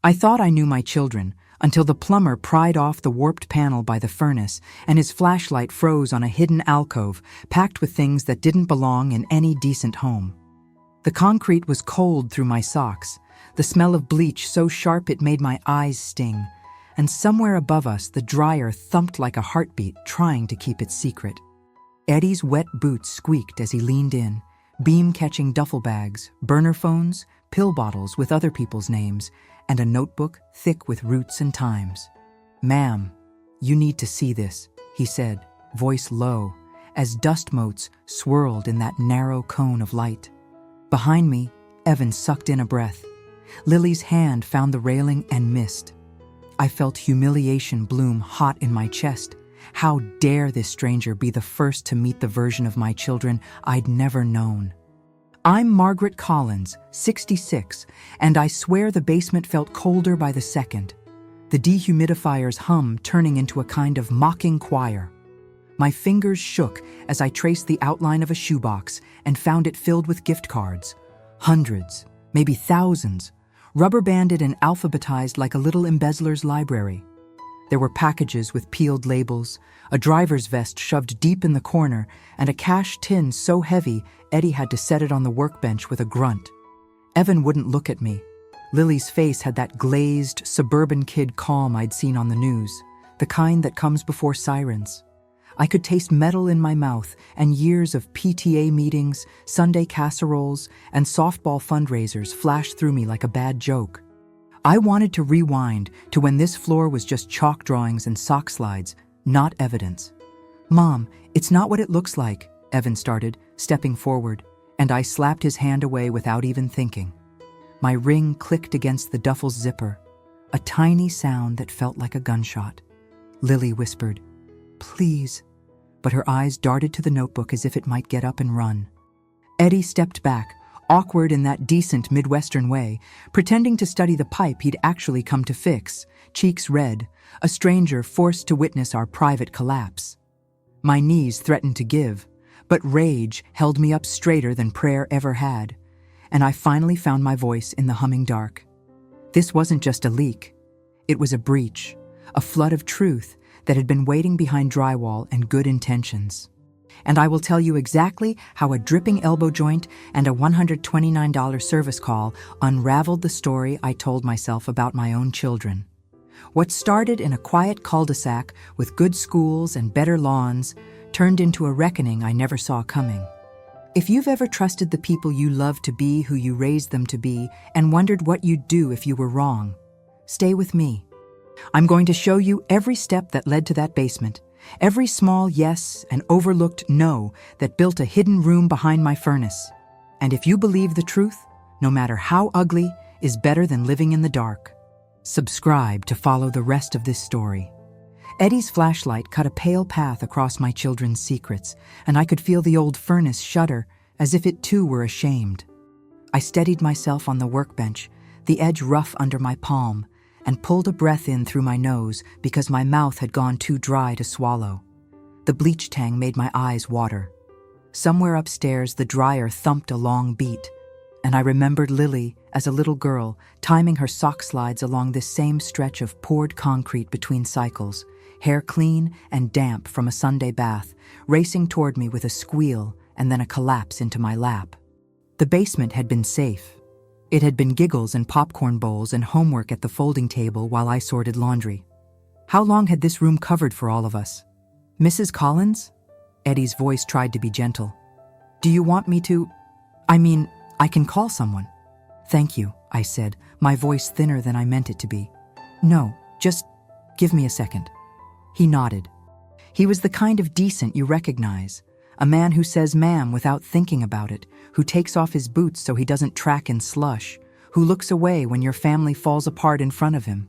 I thought I knew my children, until the plumber pried off the warped panel by the furnace and his flashlight froze on a hidden alcove packed with things that didn't belong in any decent home. The concrete was cold through my socks, the smell of bleach so sharp it made my eyes sting, and somewhere above us the dryer thumped like a heartbeat trying to keep its secret. Eddie's wet boots squeaked as he leaned in, beam-catching duffel bags, burner phones, pill bottles with other people's names, and a notebook thick with roots and times. "Ma'am, you need to see this," he said, voice low, as dust motes swirled in that narrow cone of light. Behind me, Evan sucked in a breath. Lily's hand found the railing and missed. I felt humiliation bloom hot in my chest. How dare this stranger be the first to meet the version of my children I'd never known? I'm Margaret Collins, 66, and I swear the basement felt colder by the second, the dehumidifier's hum turning into a kind of mocking choir. My fingers shook as I traced the outline of a shoebox and found it filled with gift cards. Hundreds, maybe thousands, rubber-banded and alphabetized like a little embezzler's library. There were packages with peeled labels, a driver's vest shoved deep in the corner, and a cash tin so heavy Eddie had to set it on the workbench with a grunt. Evan wouldn't look at me. Lily's face had that glazed, suburban kid calm I'd seen on the news, the kind that comes before sirens. I could taste metal in my mouth and years of PTA meetings, Sunday casseroles, and softball fundraisers flashed through me like a bad joke. I wanted to rewind to when this floor was just chalk drawings and sock slides, not evidence. "Mom, it's not what it looks like," Evan started, stepping forward, and I slapped his hand away without even thinking. My ring clicked against the duffel's zipper, a tiny sound that felt like a gunshot. Lily whispered, "Please," but her eyes darted to the notebook as if it might get up and run. Eddie stepped back, awkward in that decent Midwestern way, pretending to study the pipe he'd actually come to fix, cheeks red, a stranger forced to witness our private collapse. My knees threatened to give, but rage held me up straighter than prayer ever had, and I finally found my voice in the humming dark. This wasn't just a leak. It was a breach, a flood of truth that had been waiting behind drywall and good intentions. And I will tell you exactly how a dripping elbow joint and a $129 service call unraveled the story I told myself about my own children. What started in a quiet cul-de-sac with good schools and better lawns turned into a reckoning I never saw coming. If you've ever trusted the people you love to be who you raised them to be and wondered what you'd do if you were wrong, stay with me. I'm going to show you every step that led to that basement, every small yes and overlooked no that built a hidden room behind my furnace. And if you believe the truth, no matter how ugly, is better than living in the dark. Subscribe to follow the rest of this story. Eddie's flashlight cut a pale path across my children's secrets, and I could feel the old furnace shudder as if it too were ashamed. I steadied myself on the workbench, the edge rough under my palm, and pulled a breath in through my nose because my mouth had gone too dry to swallow. The bleach tang made my eyes water. Somewhere upstairs, the dryer thumped a long beat, and I remembered Lily, as a little girl, timing her sock slides along this same stretch of poured concrete between cycles, hair clean and damp from a Sunday bath, racing toward me with a squeal and then a collapse into my lap. The basement had been safe. It had been giggles and popcorn bowls and homework at the folding table while I sorted laundry. How long had this room covered for all of us? "Mrs. Collins?" Eddie's voice tried to be gentle. "Do you want me to? I can call someone." "Thank you," I said, my voice thinner than I meant it to be. "No, just give me a second." He nodded. He was the kind of decent you recognize, a man who says ma'am without thinking about it, who takes off his boots so he doesn't track in slush, who looks away when your family falls apart in front of him.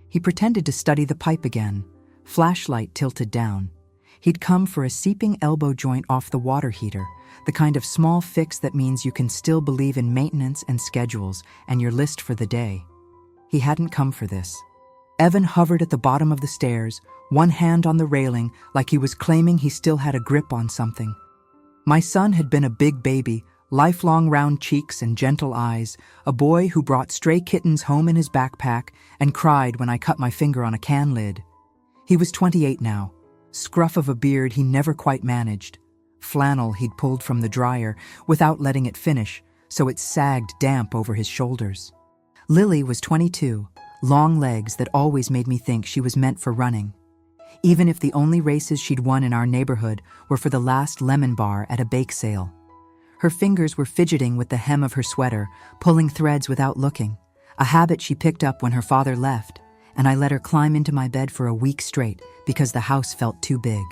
He pretended to study the pipe again, flashlight tilted down. He'd come for a seeping elbow joint off the water heater, the kind of small fix that means you can still believe in maintenance and schedules and your list for the day. He hadn't come for this. Evan hovered at the bottom of the stairs, one hand on the railing like he was claiming he still had a grip on something. My son had been a big baby, Lifelong round cheeks and gentle eyes, a boy who brought stray kittens home in his backpack and cried when I cut my finger on a can lid. He was 28 now, scruff of a beard he never quite managed, flannel he'd pulled from the dryer without letting it finish, so it sagged damp over his shoulders. Lily was 22, long legs that always made me think she was meant for running, even if the only races she'd won in our neighborhood were for the last lemon bar at a bake sale. Her fingers were fidgeting with the hem of her sweater, pulling threads without looking, a habit she picked up when her father left, and I let her climb into my bed for a week straight because the house felt too big.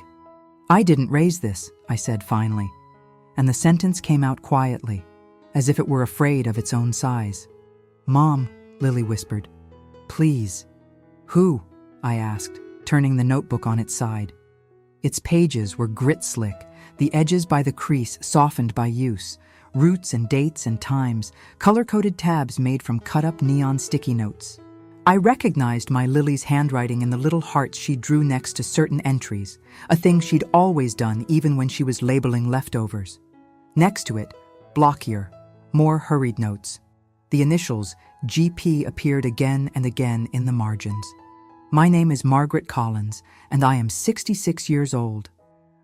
"I didn't raise this," I said finally, and the sentence came out quietly, as if it were afraid of its own size. "Mom," Lily whispered. "Please." "Who?" I asked, turning the notebook on its side. Its pages were grit slick, the edges by the crease softened by use, roots and dates and times, color-coded tabs made from cut-up neon sticky notes. I recognized my Lily's handwriting in the little hearts she drew next to certain entries, a thing she'd always done even when she was labeling leftovers. Next to it, blockier, more hurried notes. The initials, GP, appeared again and again in the margins. "My name is Margaret Collins, and I am 66 years old.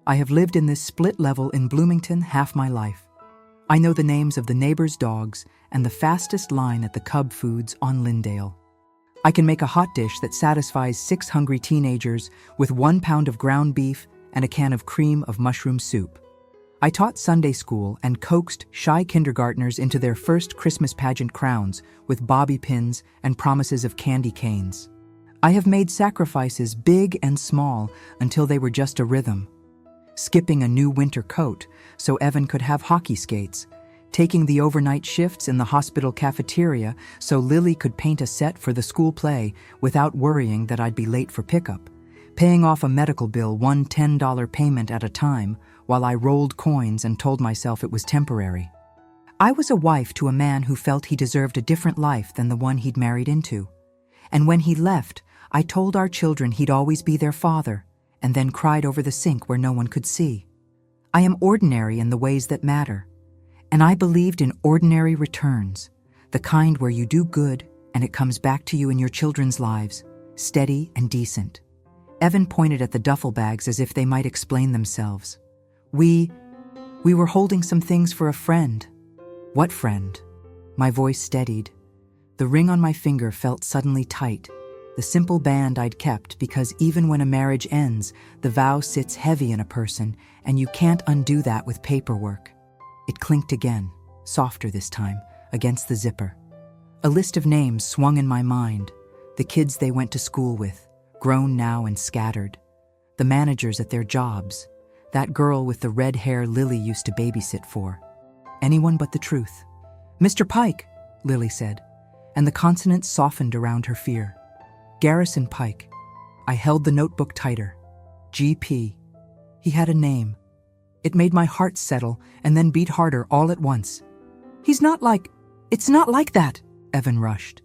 I have lived in this split level in Bloomington half my life. I know the names of the neighbors' dogs and the fastest line at the Cub Foods on Lyndale. I can make a hot dish that satisfies 6 hungry teenagers with 1 pound of ground beef and a can of cream of mushroom soup. I taught Sunday school and coaxed shy kindergartners into their first Christmas pageant crowns with bobby pins and promises of candy canes. I have made sacrifices big and small until they were just a rhythm. Skipping a new winter coat so Evan could have hockey skates, taking the overnight shifts in the hospital cafeteria so Lily could paint a set for the school play without worrying that I'd be late for pickup, paying off a medical bill one $10 payment at a time while I rolled coins and told myself it was temporary. I was a wife to a man who felt he deserved a different life than the one he'd married into. And when he left, I told our children he'd always be their father, and then cried over the sink where no one could see. I am ordinary in the ways that matter, and I believed in ordinary returns, the kind where you do good and it comes back to you in your children's lives, steady and decent. Evan pointed at the duffel bags as if they might explain themselves. We were holding some things for a friend." "What friend?" My voice steadied. The ring on my finger felt suddenly tight, the simple band I'd kept because even when a marriage ends, the vow sits heavy in a person, and you can't undo that with paperwork. It clinked again, softer this time, against the zipper. A list of names swung in my mind, the kids they went to school with, grown now and scattered, the managers at their jobs, that girl with the red hair Lily used to babysit for. Anyone but the truth. "Mr. Pike," Lily said, and the consonants softened around her fear. "Garrison Pike." I held the notebook tighter. GP. He had a name. It made my heart settle and then beat harder all at once. It's not like that," Evan rushed.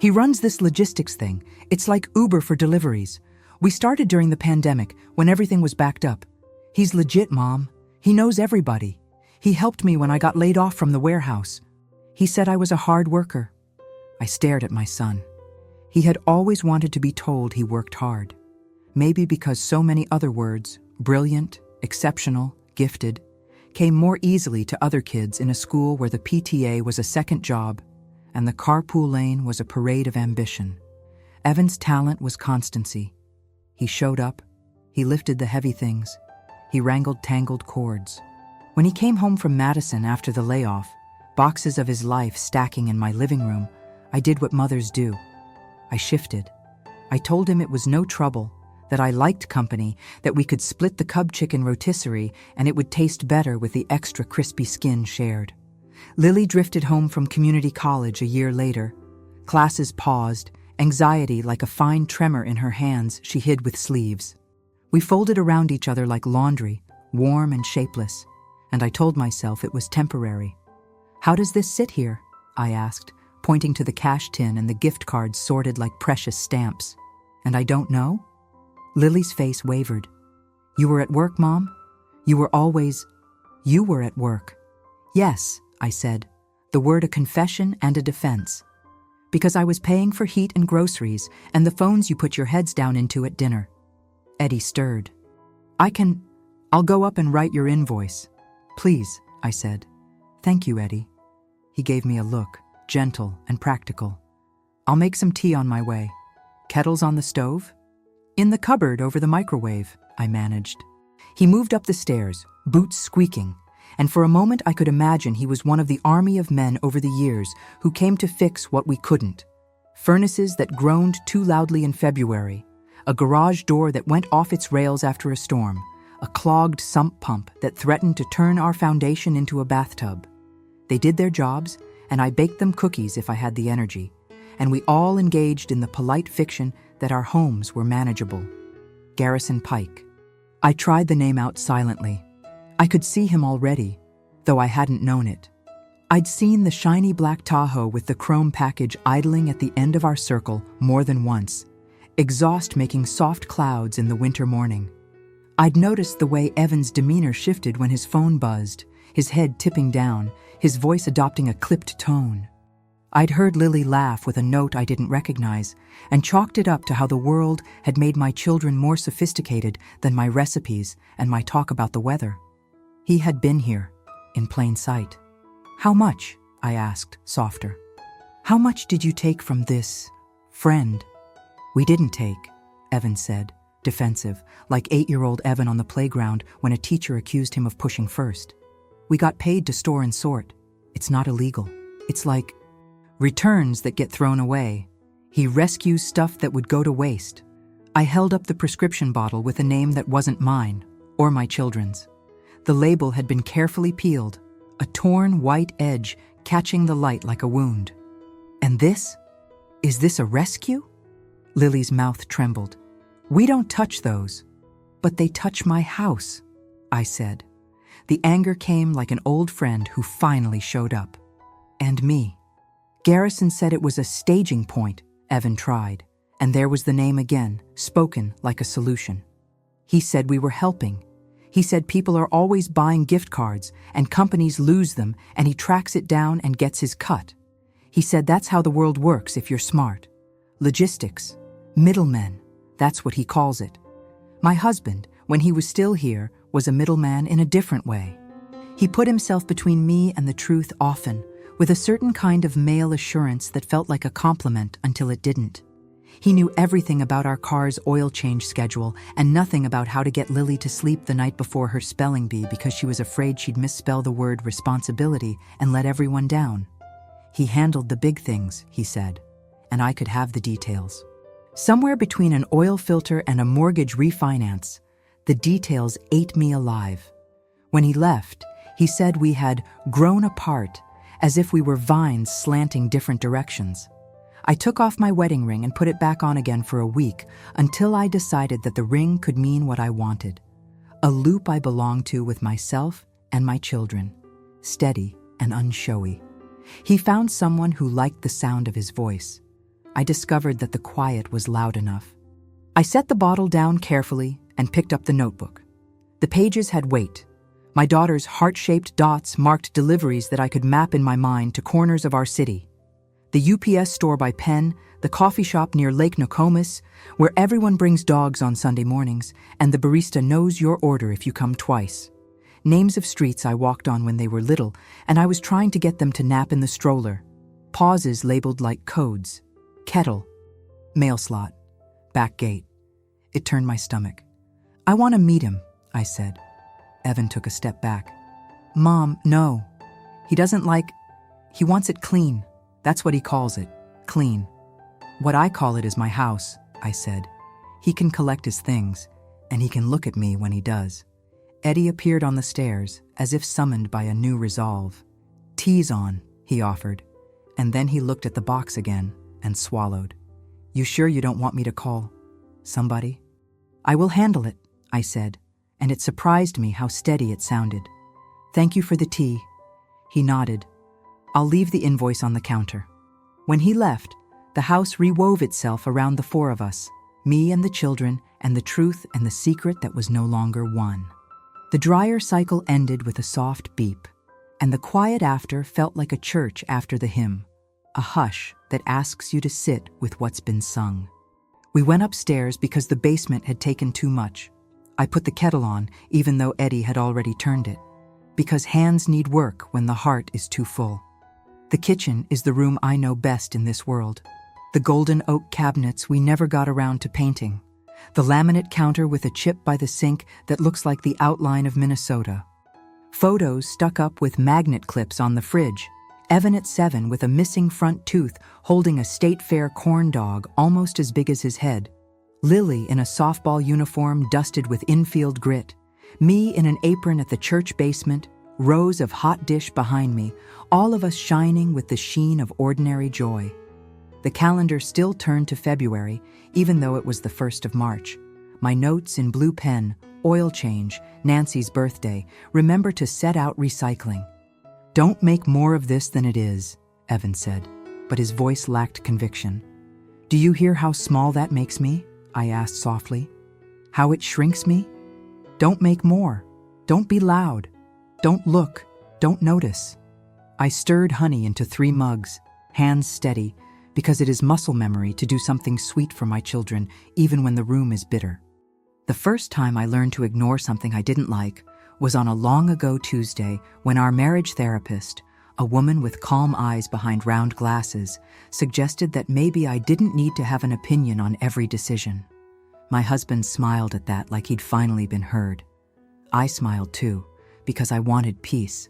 "He runs this logistics thing. It's like Uber for deliveries. We started during the pandemic when everything was backed up. He's legit, Mom. He knows everybody. He helped me when I got laid off from the warehouse. He said I was a hard worker." I stared at my son. He had always wanted to be told he worked hard. Maybe because so many other words, brilliant, exceptional, gifted, came more easily to other kids in a school where the PTA was a second job and the carpool lane was a parade of ambition. Evan's talent was constancy. He showed up. He lifted the heavy things. He wrangled tangled cords. When he came home from Madison after the layoff, boxes of his life stacking in my living room, I did what mothers do. I shifted. I told him it was no trouble, that I liked company, that we could split the Cub chicken rotisserie and it would taste better with the extra crispy skin shared. Lily drifted home from community college a year later. Classes paused, anxiety like a fine tremor in her hands she hid with sleeves. We folded around each other like laundry, warm and shapeless, and I told myself it was temporary. "How does this sit here?" I asked, pointing to the cash tin and the gift cards sorted like precious stamps. "And I don't know?" Lily's face wavered. "You were at work, Mom? You were at work." "Yes," I said, the word a confession and a defense. Because I was paying for heat and groceries and the phones you put your heads down into at dinner. Eddie stirred. I'll go up and write your invoice. Please, I said. Thank you, Eddie. He gave me a look, gentle and practical. I'll make some tea on my way. Kettle's on the stove? In the cupboard over the microwave, I managed. He moved up the stairs, boots squeaking, and for a moment I could imagine he was one of the army of men over the years who came to fix what we couldn't. Furnaces that groaned too loudly in February, a garage door that went off its rails after a storm, a clogged sump pump that threatened to turn our foundation into a bathtub. They did their jobs, and I baked them cookies if I had the energy, and we all engaged in the polite fiction that our homes were manageable. Garrison Pike. I tried the name out silently. I could see him already, though I hadn't known it. I'd seen the shiny black Tahoe with the chrome package idling at the end of our circle more than once, exhaust making soft clouds in the winter morning. I'd noticed the way Evan's demeanor shifted when his phone buzzed, his head tipping down, his voice adopting a clipped tone. I'd heard Lily laugh with a note I didn't recognize and chalked it up to how the world had made my children more sophisticated than my recipes and my talk about the weather. He had been here, in plain sight. How much? I asked, softer. How much did you take from this friend? We didn't take, Evan said, defensive, like 8-year-old Evan on the playground when a teacher accused him of pushing first. We got paid to store and sort. It's not illegal. It's like returns that get thrown away. He rescues stuff that would go to waste. I held up the prescription bottle with a name that wasn't mine, or my children's. The label had been carefully peeled, a torn white edge catching the light like a wound. And this? Is this a rescue? Lily's mouth trembled. We don't touch those. But they touch my house, I said. The anger came like an old friend who finally showed up. And me. Garrison said it was a staging point, Evan tried, and there was the name again, spoken like a solution. He said we were helping. He said people are always buying gift cards, and companies lose them, and he tracks it down and gets his cut. He said that's how the world works if you're smart. Logistics. Middlemen. That's what he calls it. My husband, when he was still here, was a middleman in a different way. He put himself between me and the truth often, with a certain kind of male assurance that felt like a compliment until it didn't. He knew everything about our car's oil change schedule and nothing about how to get Lily to sleep the night before her spelling bee because she was afraid she'd misspell the word responsibility and let everyone down. He handled the big things, he said, and I could have the details. Somewhere between an oil filter and a mortgage refinance, the details ate me alive. When he left, he said we had grown apart, as if we were vines slanting different directions. I took off my wedding ring and put it back on again for a week until I decided that the ring could mean what I wanted. A loop I belonged to with myself and my children, steady and unshowy. He found someone who liked the sound of his voice. I discovered that the quiet was loud enough. I set the bottle down carefully and picked up the notebook. The pages had weight. My daughter's heart-shaped dots marked deliveries that I could map in my mind to corners of our city. The UPS store by Penn, the coffee shop near Lake Nokomis, where everyone brings dogs on Sunday mornings, and the barista knows your order if you come twice. Names of streets I walked on when they were little, and I was trying to get them to nap in the stroller. Pauses labeled like codes. Kettle. Mail slot. Back gate. It turned my stomach. I want to meet him, I said. Evan took a step back. Mom, no. He wants it clean. That's what he calls it, clean. What I call it is my house, I said. He can collect his things, and he can look at me when he does. Eddie appeared on the stairs, as if summoned by a new resolve. Tea's on, he offered, and then he looked at the box again and swallowed. You sure you don't want me to call somebody? I will handle it, I said, and it surprised me how steady it sounded. Thank you for the tea. He nodded. I'll leave the invoice on the counter. When he left, the house rewove itself around the four of us, me and the children, and the truth and the secret that was no longer one. The dryer cycle ended with a soft beep. and the quiet after felt like a church after the hymn, a hush that asks you to sit with what's been sung. We went upstairs because the basement had taken too much. I put the kettle on, even though Eddie had already turned it, because hands need work when the heart is too full. The kitchen is the room I know best in this world. The golden oak cabinets we never got around to painting. The laminate counter with a chip by the sink that looks like the outline of Minnesota. Photos stuck up with magnet clips on the fridge. Evan at 7 with a missing front tooth holding a state fair corn dog almost as big as his head. Lily in a softball uniform dusted with infield grit. Me in an apron at the church basement, rows of hot dish behind me, all of us shining with the sheen of ordinary joy. The calendar still turned to February, even though it was the 1st of March. My notes in blue pen, oil change, Nancy's birthday, remember to set out recycling. Don't make more of this than it is, Evan said, but his voice lacked conviction. Do you hear how small that makes me? I asked softly. How it shrinks me? Don't make more. Don't be loud. Don't look. Don't notice. I stirred honey into 3 mugs, hands steady, because it is muscle memory to do something sweet for my children, even when the room is bitter. The first time I learned to ignore something I didn't like was on a long ago Tuesday when our marriage therapist, a woman with calm eyes behind round glasses, suggested that maybe I didn't need to have an opinion on every decision. My husband smiled at that like he'd finally been heard. I smiled too, because I wanted peace.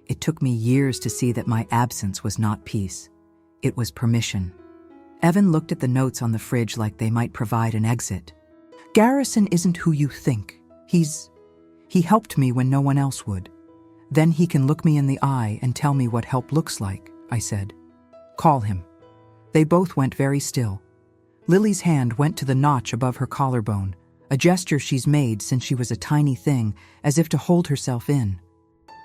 It took me years to see that my absence was not peace. It was permission. Evan looked at the notes on the fridge like they might provide an exit. Garrison isn't who you think. He helped me when no one else would. Then he can look me in the eye and tell me what help looks like, I said. Call him. They both went very still. Lily's hand went to the notch above her collarbone, a gesture she's made since she was a tiny thing, as if to hold herself in.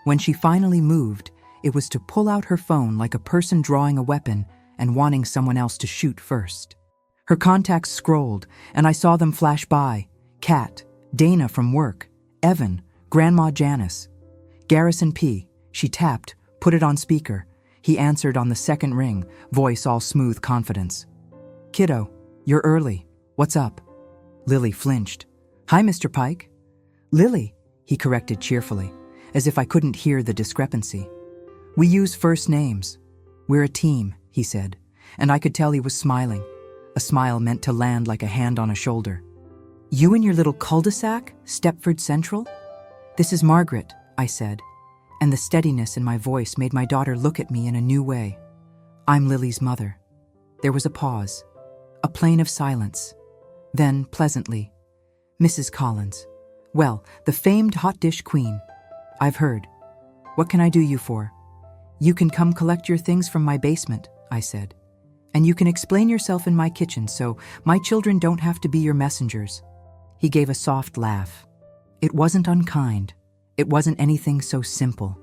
When she finally moved, it was to pull out her phone like a person drawing a weapon and wanting someone else to shoot first. Her contacts scrolled, and I saw them flash by. Kat, Dana from work, Evan, Grandma Janice. Garrison P. She tapped, put it on speaker. He answered on the second ring, voice all smooth confidence. Kiddo, you're early. What's up? Lily flinched. Hi, Mr. Pike. Lily, he corrected cheerfully, as if I couldn't hear the discrepancy. We use first names. We're a team, he said, and I could tell he was smiling. A smile meant to land like a hand on a shoulder. You and your little cul-de-sac, Stepford Central? This is Margaret, I said, and the steadiness in my voice made my daughter look at me in a new way. I'm Lily's mother. There was a pause, a plane of silence. Then, pleasantly, Mrs. Collins. Well, the famed hot dish queen. I've heard. What can I do you for? You can come collect your things from my basement, I said. And you can explain yourself in my kitchen so my children don't have to be your messengers. He gave a soft laugh. It wasn't unkind. It wasn't anything so simple.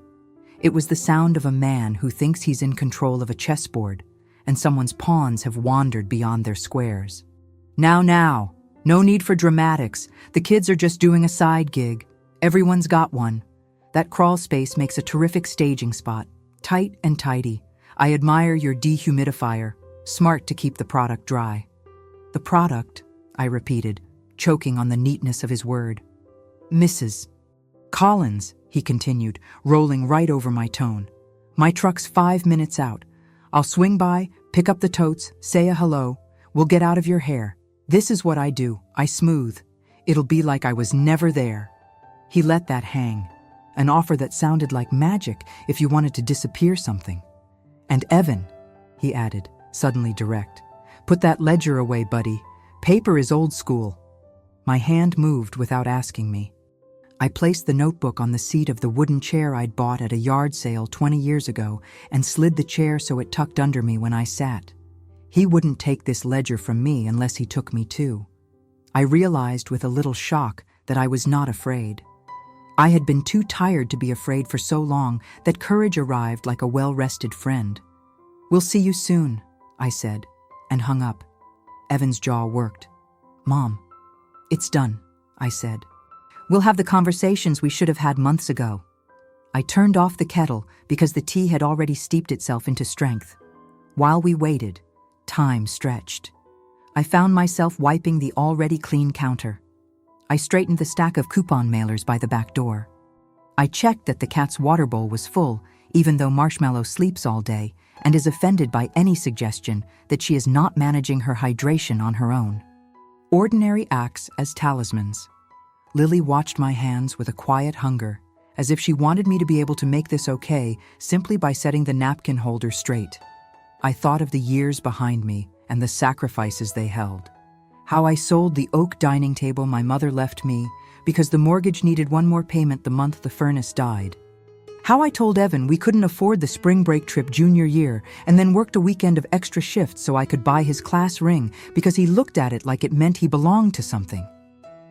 It was the sound of a man who thinks he's in control of a chessboard, and someone's pawns have wandered beyond their squares. Now, no need for dramatics. The kids are just doing a side gig. Everyone's got one. That crawl space makes a terrific staging spot. Tight and tidy. I admire your dehumidifier. Smart to keep the product dry. The product, I repeated, choking on the neatness of his word. Mrs. Collins, he continued, rolling right over my tone. My truck's 5 minutes out. I'll swing by, pick up the totes, say a hello. We'll get out of your hair. This is what I do. I smooth. It'll be like I was never there. He let that hang. An offer that sounded like magic if you wanted to disappear something. And Evan, he added, suddenly direct. Put that ledger away, buddy. Paper is old school. My hand moved without asking me. I placed the notebook on the seat of the wooden chair I'd bought at a yard sale 20 years ago and slid the chair so it tucked under me when I sat. He wouldn't take this ledger from me unless he took me too. I realized with a little shock that I was not afraid. I had been too tired to be afraid for so long that courage arrived like a well-rested friend. We'll see you soon, I said, and hung up. Evan's jaw worked. Mom, it's done, I said. We'll have the conversations we should have had months ago. I turned off the kettle because the tea had already steeped itself into strength. While we waited, time stretched. I found myself wiping the already clean counter. I straightened the stack of coupon mailers by the back door. I checked that the cat's water bowl was full, even though Marshmallow sleeps all day and is offended by any suggestion that she is not managing her hydration on her own. Ordinary acts as talismans. Lily watched my hands with a quiet hunger, as if she wanted me to be able to make this okay simply by setting the napkin holder straight. I thought of the years behind me and the sacrifices they held. How I sold the oak dining table my mother left me because the mortgage needed one more payment the month the furnace died. How I told Evan we couldn't afford the spring break trip junior year and then worked a weekend of extra shifts so I could buy his class ring because he looked at it like it meant he belonged to something.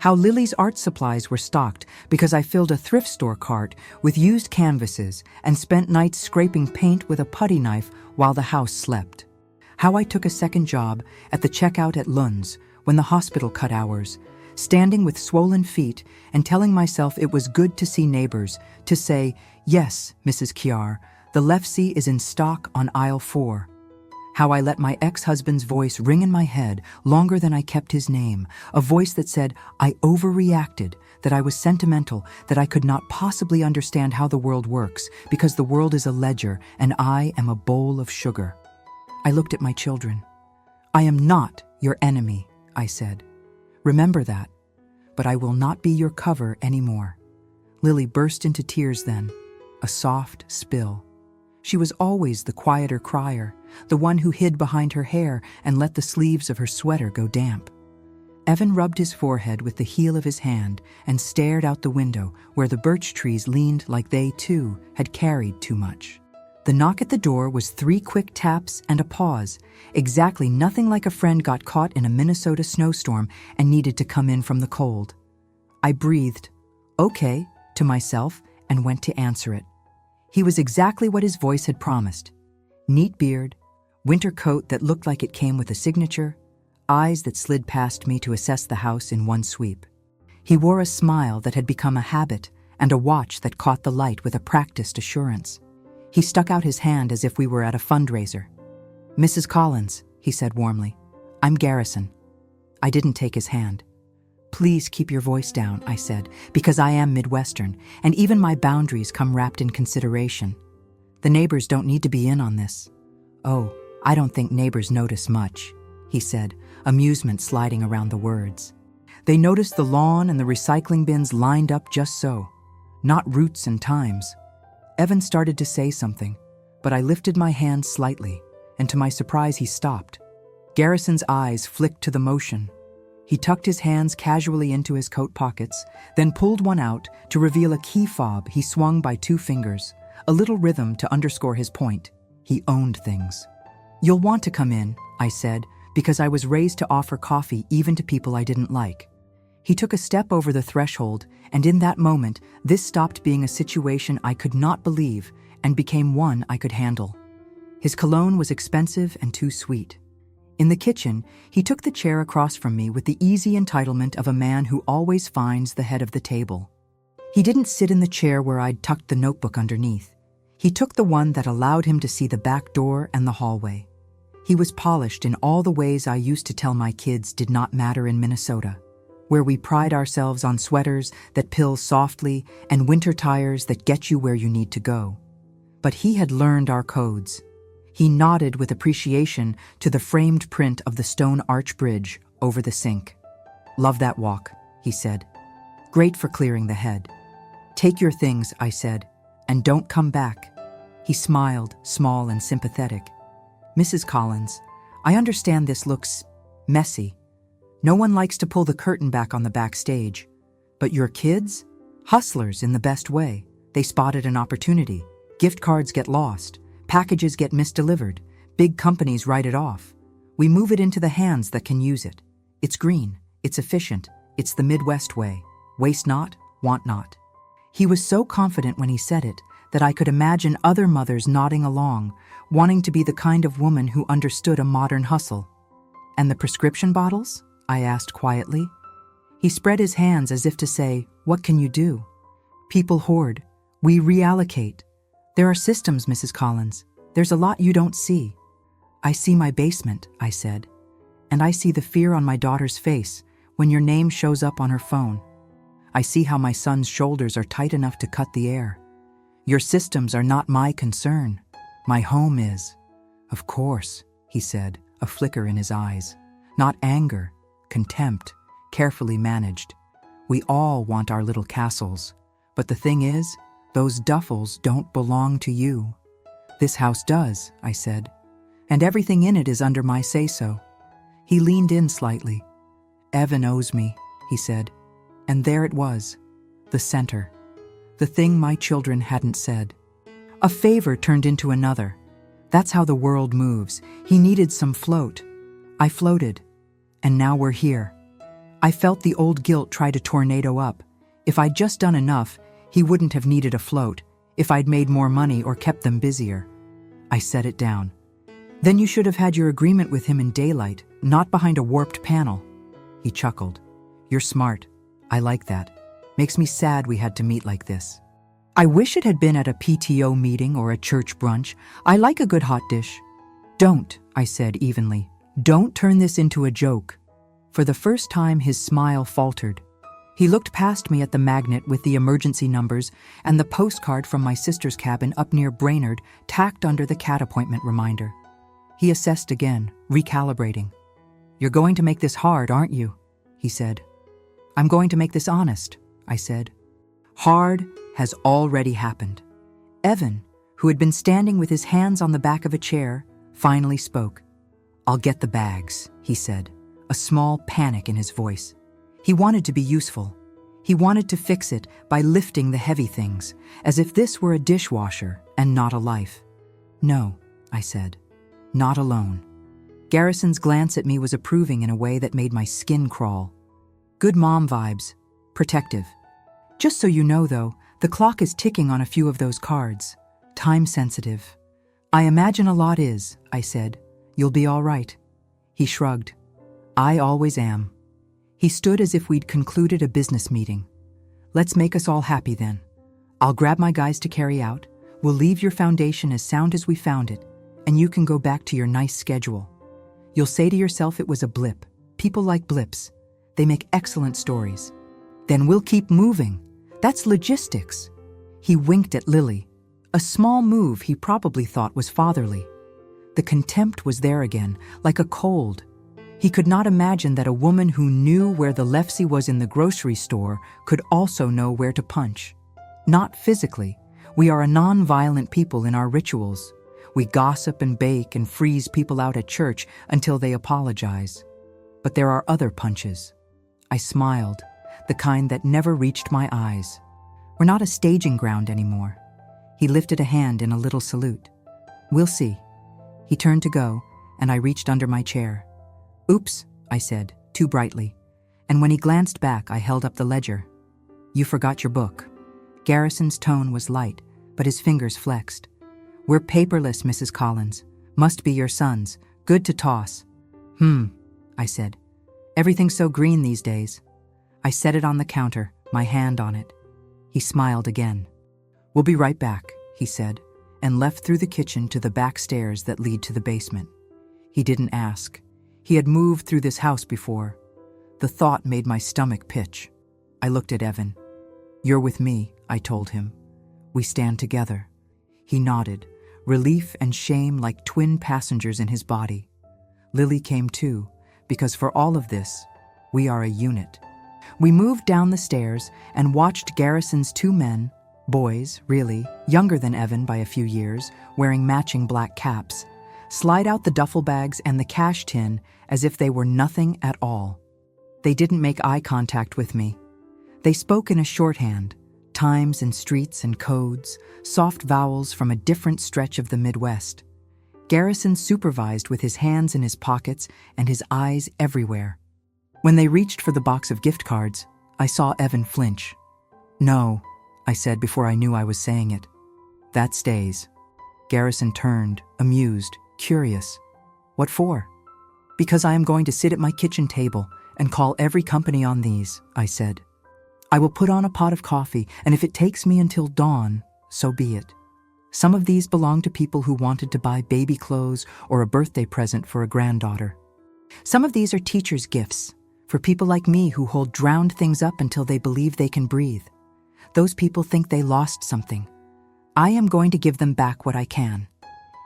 How Lily's art supplies were stocked because I filled a thrift store cart with used canvases and spent nights scraping paint with a putty knife while the house slept. How I took a second job at the checkout at Lund's when the hospital cut hours, standing with swollen feet and telling myself it was good to see neighbors, to say, "Yes, Mrs. Kiar, the Lefse is in stock on aisle 4. How I let my ex-husband's voice ring in my head longer than I kept his name, a voice that said I overreacted, that I was sentimental, that I could not possibly understand how the world works because the world is a ledger and I am a bowl of sugar. I looked at my children. "I am not your enemy," I said. "Remember that, but I will not be your cover anymore." Lily burst into tears then, a soft spill. She was always the quieter crier, the one who hid behind her hair and let the sleeves of her sweater go damp. Evan rubbed his forehead with the heel of his hand and stared out the window where the birch trees leaned like they, too, had carried too much. The knock at the door was 3 quick taps and a pause, exactly nothing like a friend got caught in a Minnesota snowstorm and needed to come in from the cold. I breathed, "Okay," to myself and went to answer it. He was exactly what his voice had promised. Neat beard, winter coat that looked like it came with a signature, eyes that slid past me to assess the house in one sweep. He wore a smile that had become a habit and a watch that caught the light with a practiced assurance. He stuck out his hand as if we were at a fundraiser. "Mrs. Collins," he said warmly, "I'm Garrison." I didn't take his hand. "Please keep your voice down," I said, "because I am Midwestern, and even my boundaries come wrapped in consideration. The neighbors don't need to be in on this." "Oh, I don't think neighbors notice much," he said, amusement sliding around the words. "They notice the lawn and the recycling bins lined up just so, not roots and times." Evan started to say something, but I lifted my hand slightly, and to my surprise he stopped. Garrison's eyes flicked to the motion. He tucked his hands casually into his coat pockets, then pulled one out to reveal a key fob he swung by 2 fingers, a little rhythm to underscore his point. He owned things. "You'll want to come in," I said, because I was raised to offer coffee even to people I didn't like. He took a step over the threshold, and in that moment, this stopped being a situation I could not believe and became one I could handle. His cologne was expensive and too sweet. In the kitchen, he took the chair across from me with the easy entitlement of a man who always finds the head of the table. He didn't sit in the chair where I'd tucked the notebook underneath. He took the one that allowed him to see the back door and the hallway. He was polished in all the ways I used to tell my kids did not matter in Minnesota, where we pride ourselves on sweaters that pill softly and winter tires that get you where you need to go. But he had learned our codes. He nodded with appreciation to the framed print of the stone arch bridge over the sink. "Love that walk," he said. "Great for clearing the head." "Take your things," I said, "and don't come back." He smiled, small and sympathetic. "Mrs. Collins, I understand this looks messy. No one likes to pull the curtain back on the backstage. But your kids? Hustlers in the best way. They spotted an opportunity. Gift cards get lost. Packages get misdelivered. Big companies write it off. We move it into the hands that can use it. It's green. It's efficient. It's the Midwest way. Waste not, want not." He was so confident when he said it that I could imagine other mothers nodding along, wanting to be the kind of woman who understood a modern hustle. "And the prescription bottles?" I asked quietly. He spread his hands as if to say, "What can you do? People hoard. We reallocate. There are systems, Mrs. Collins. There's a lot you don't see. I see my basement, I said. And I see the fear on my daughter's face when your name shows up on her phone. I see how my son's shoulders are tight enough to cut the air. Your systems are not my concern. My home is. Of course, he said, a flicker in his eyes. Not anger, contempt, carefully managed. We all want our little castles. But the thing is, those duffels don't belong to you. This house does, I said. And everything in it is under my say-so. He leaned in slightly. Evan owes me, he said. And there it was, the center. The thing my children hadn't said. A favor turned into another. That's how the world moves. He needed some float. I floated. And now we're here. I felt the old guilt try to tornado up. If I'd just done enough, he wouldn't have needed a float. If I'd made more money or kept them busier. I set it down. Then you should have had your agreement with him in daylight, not behind a warped panel. He chuckled. You're smart. I like that. Makes me sad we had to meet like this. I wish it had been at a PTO meeting or a church brunch. I like a good hot dish. Don't, I said evenly. Don't turn this into a joke. For the first time, his smile faltered. He looked past me at the magnet with the emergency numbers and the postcard from my sister's cabin up near Brainerd tacked under the cat appointment reminder. He assessed again, recalibrating. You're going to make this hard, aren't you? He said. I'm going to make this honest, I said. Hard has already happened. Evan, who had been standing with his hands on the back of a chair, finally spoke. I'll get the bags, he said, a small panic in his voice. He wanted to be useful. He wanted to fix it by lifting the heavy things, as if this were a dishwasher and not a life. No, I said. Not alone. Garrison's glance at me was approving in a way that made my skin crawl. Good mom vibes. Protective. Just so you know, though, the clock is ticking on a few of those cards. Time sensitive. I imagine a lot is, I said. You'll be all right. He shrugged. I always am. He stood as if we'd concluded a business meeting. Let's make us all happy then. I'll grab my guys to carry out. We'll leave your foundation as sound as we found it, and you can go back to your nice schedule. You'll say to yourself it was a blip. People like blips. They make excellent stories. Then we'll keep moving. That's logistics. He winked at Lily. A small move he probably thought was fatherly. The contempt was there again, like a cold. He could not imagine that a woman who knew where the Lefse was in the grocery store could also know where to punch. Not physically. We are a non-violent people in our rituals. We gossip and bake and freeze people out at church until they apologize. But there are other punches. I smiled, the kind that never reached my eyes. We're not a staging ground anymore. He lifted a hand in a little salute. We'll see. He turned to go, and I reached under my chair. Oops, I said, too brightly. And when he glanced back, I held up the ledger. You forgot your book. Garrison's tone was light, but his fingers flexed. We're paperless, Mrs. Collins. Must be your son's. Good to toss. I said. Everything's so green these days. I set it on the counter, my hand on it. He smiled again. We'll be right back, he said, and left through the kitchen to the back stairs that lead to the basement. He didn't ask. He had moved through this house before. The thought made my stomach pitch. I looked at Evan. You're with me, I told him. We stand together. He nodded, relief and shame like twin passengers in his body. Lily came too, because for all of this, we are a unit. We moved down the stairs and watched Garrison's two men, boys, really, younger than Evan by a few years, wearing matching black caps, slide out the duffel bags and the cash tin as if they were nothing at all. They didn't make eye contact with me. They spoke in a shorthand, times and streets and codes, soft vowels from a different stretch of the Midwest. Garrison supervised with his hands in his pockets and his eyes everywhere. When they reached for the box of gift cards, I saw Evan flinch. No, I said before I knew I was saying it. That stays. Garrison turned, amused, curious. What for? Because I am going to sit at my kitchen table and call every company on these, I said. I will put on a pot of coffee, and if it takes me until dawn, so be it. Some of these belong to people who wanted to buy baby clothes or a birthday present for a granddaughter. Some of these are teachers' gifts, for people like me who hold drowned things up until they believe they can breathe. Those people think they lost something. I am going to give them back what I can.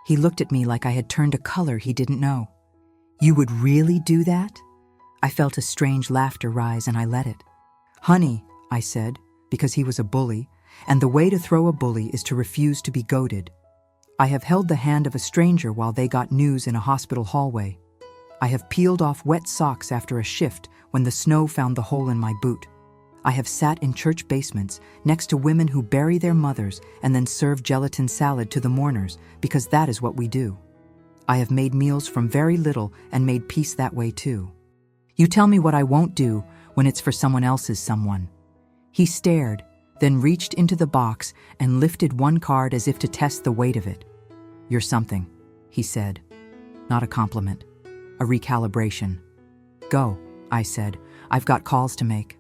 He looked at me like I had turned a color he didn't know. You would really do that? I felt a strange laughter rise and I let it. Honey, I said, because he was a bully, and the way to throw a bully is to refuse to be goaded. I have held the hand of a stranger while they got news in a hospital hallway. I have peeled off wet socks after a shift when the snow found the hole in my boot. I have sat in church basements next to women who bury their mothers and then serve gelatin salad to the mourners because that is what we do. I have made meals from very little and made peace that way too. You tell me what I won't do when it's for someone else's someone. He stared, then reached into the box and lifted one card as if to test the weight of it. You're something, he said. Not a compliment. A recalibration. Go, I said. I've got calls to make.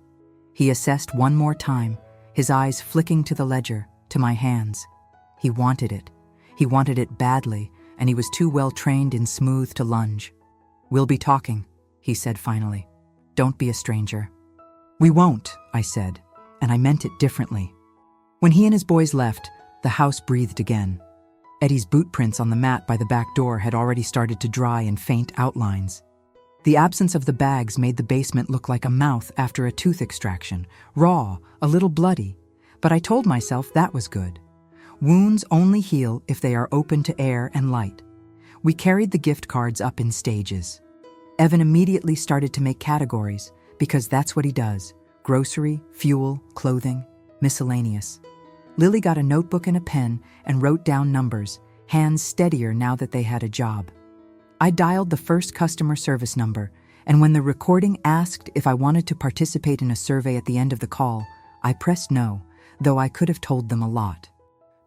He assessed one more time, his eyes flicking to the ledger, to my hands. He wanted it. He wanted it badly, and he was too well trained in smooth to lunge. We'll be talking, he said finally. Don't be a stranger. We won't, I said, and I meant it differently. When he and his boys left, the house breathed again. Eddie's boot prints on the mat by the back door had already started to dry in faint outlines. The absence of the bags made the basement look like a mouth after a tooth extraction, raw, a little bloody, but I told myself that was good. Wounds only heal if they are open to air and light. We carried the gift cards up in stages. Evan immediately started to make categories, because that's what he does: grocery, fuel, clothing, miscellaneous. Lily got a notebook and a pen and wrote down numbers, hands steadier now that they had a job. I dialed the first customer service number, and when the recording asked if I wanted to participate in a survey at the end of the call, I pressed no, though I could have told them a lot.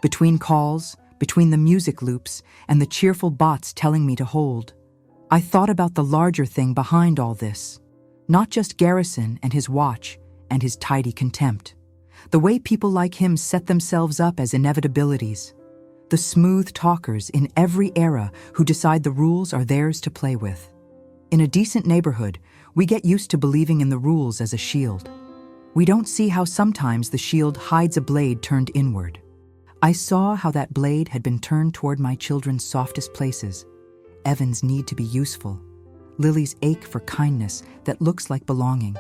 Between calls, between the music loops, and the cheerful bots telling me to hold, I thought about the larger thing behind all this. Not just Garrison and his watch and his tidy contempt. The way people like him set themselves up as inevitabilities. The smooth talkers in every era who decide the rules are theirs to play with. In a decent neighborhood, we get used to believing in the rules as a shield. We don't see how sometimes the shield hides a blade turned inward. I saw how that blade had been turned toward my children's softest places. Evan's need to be useful. Lily's ache for kindness that looks like belonging.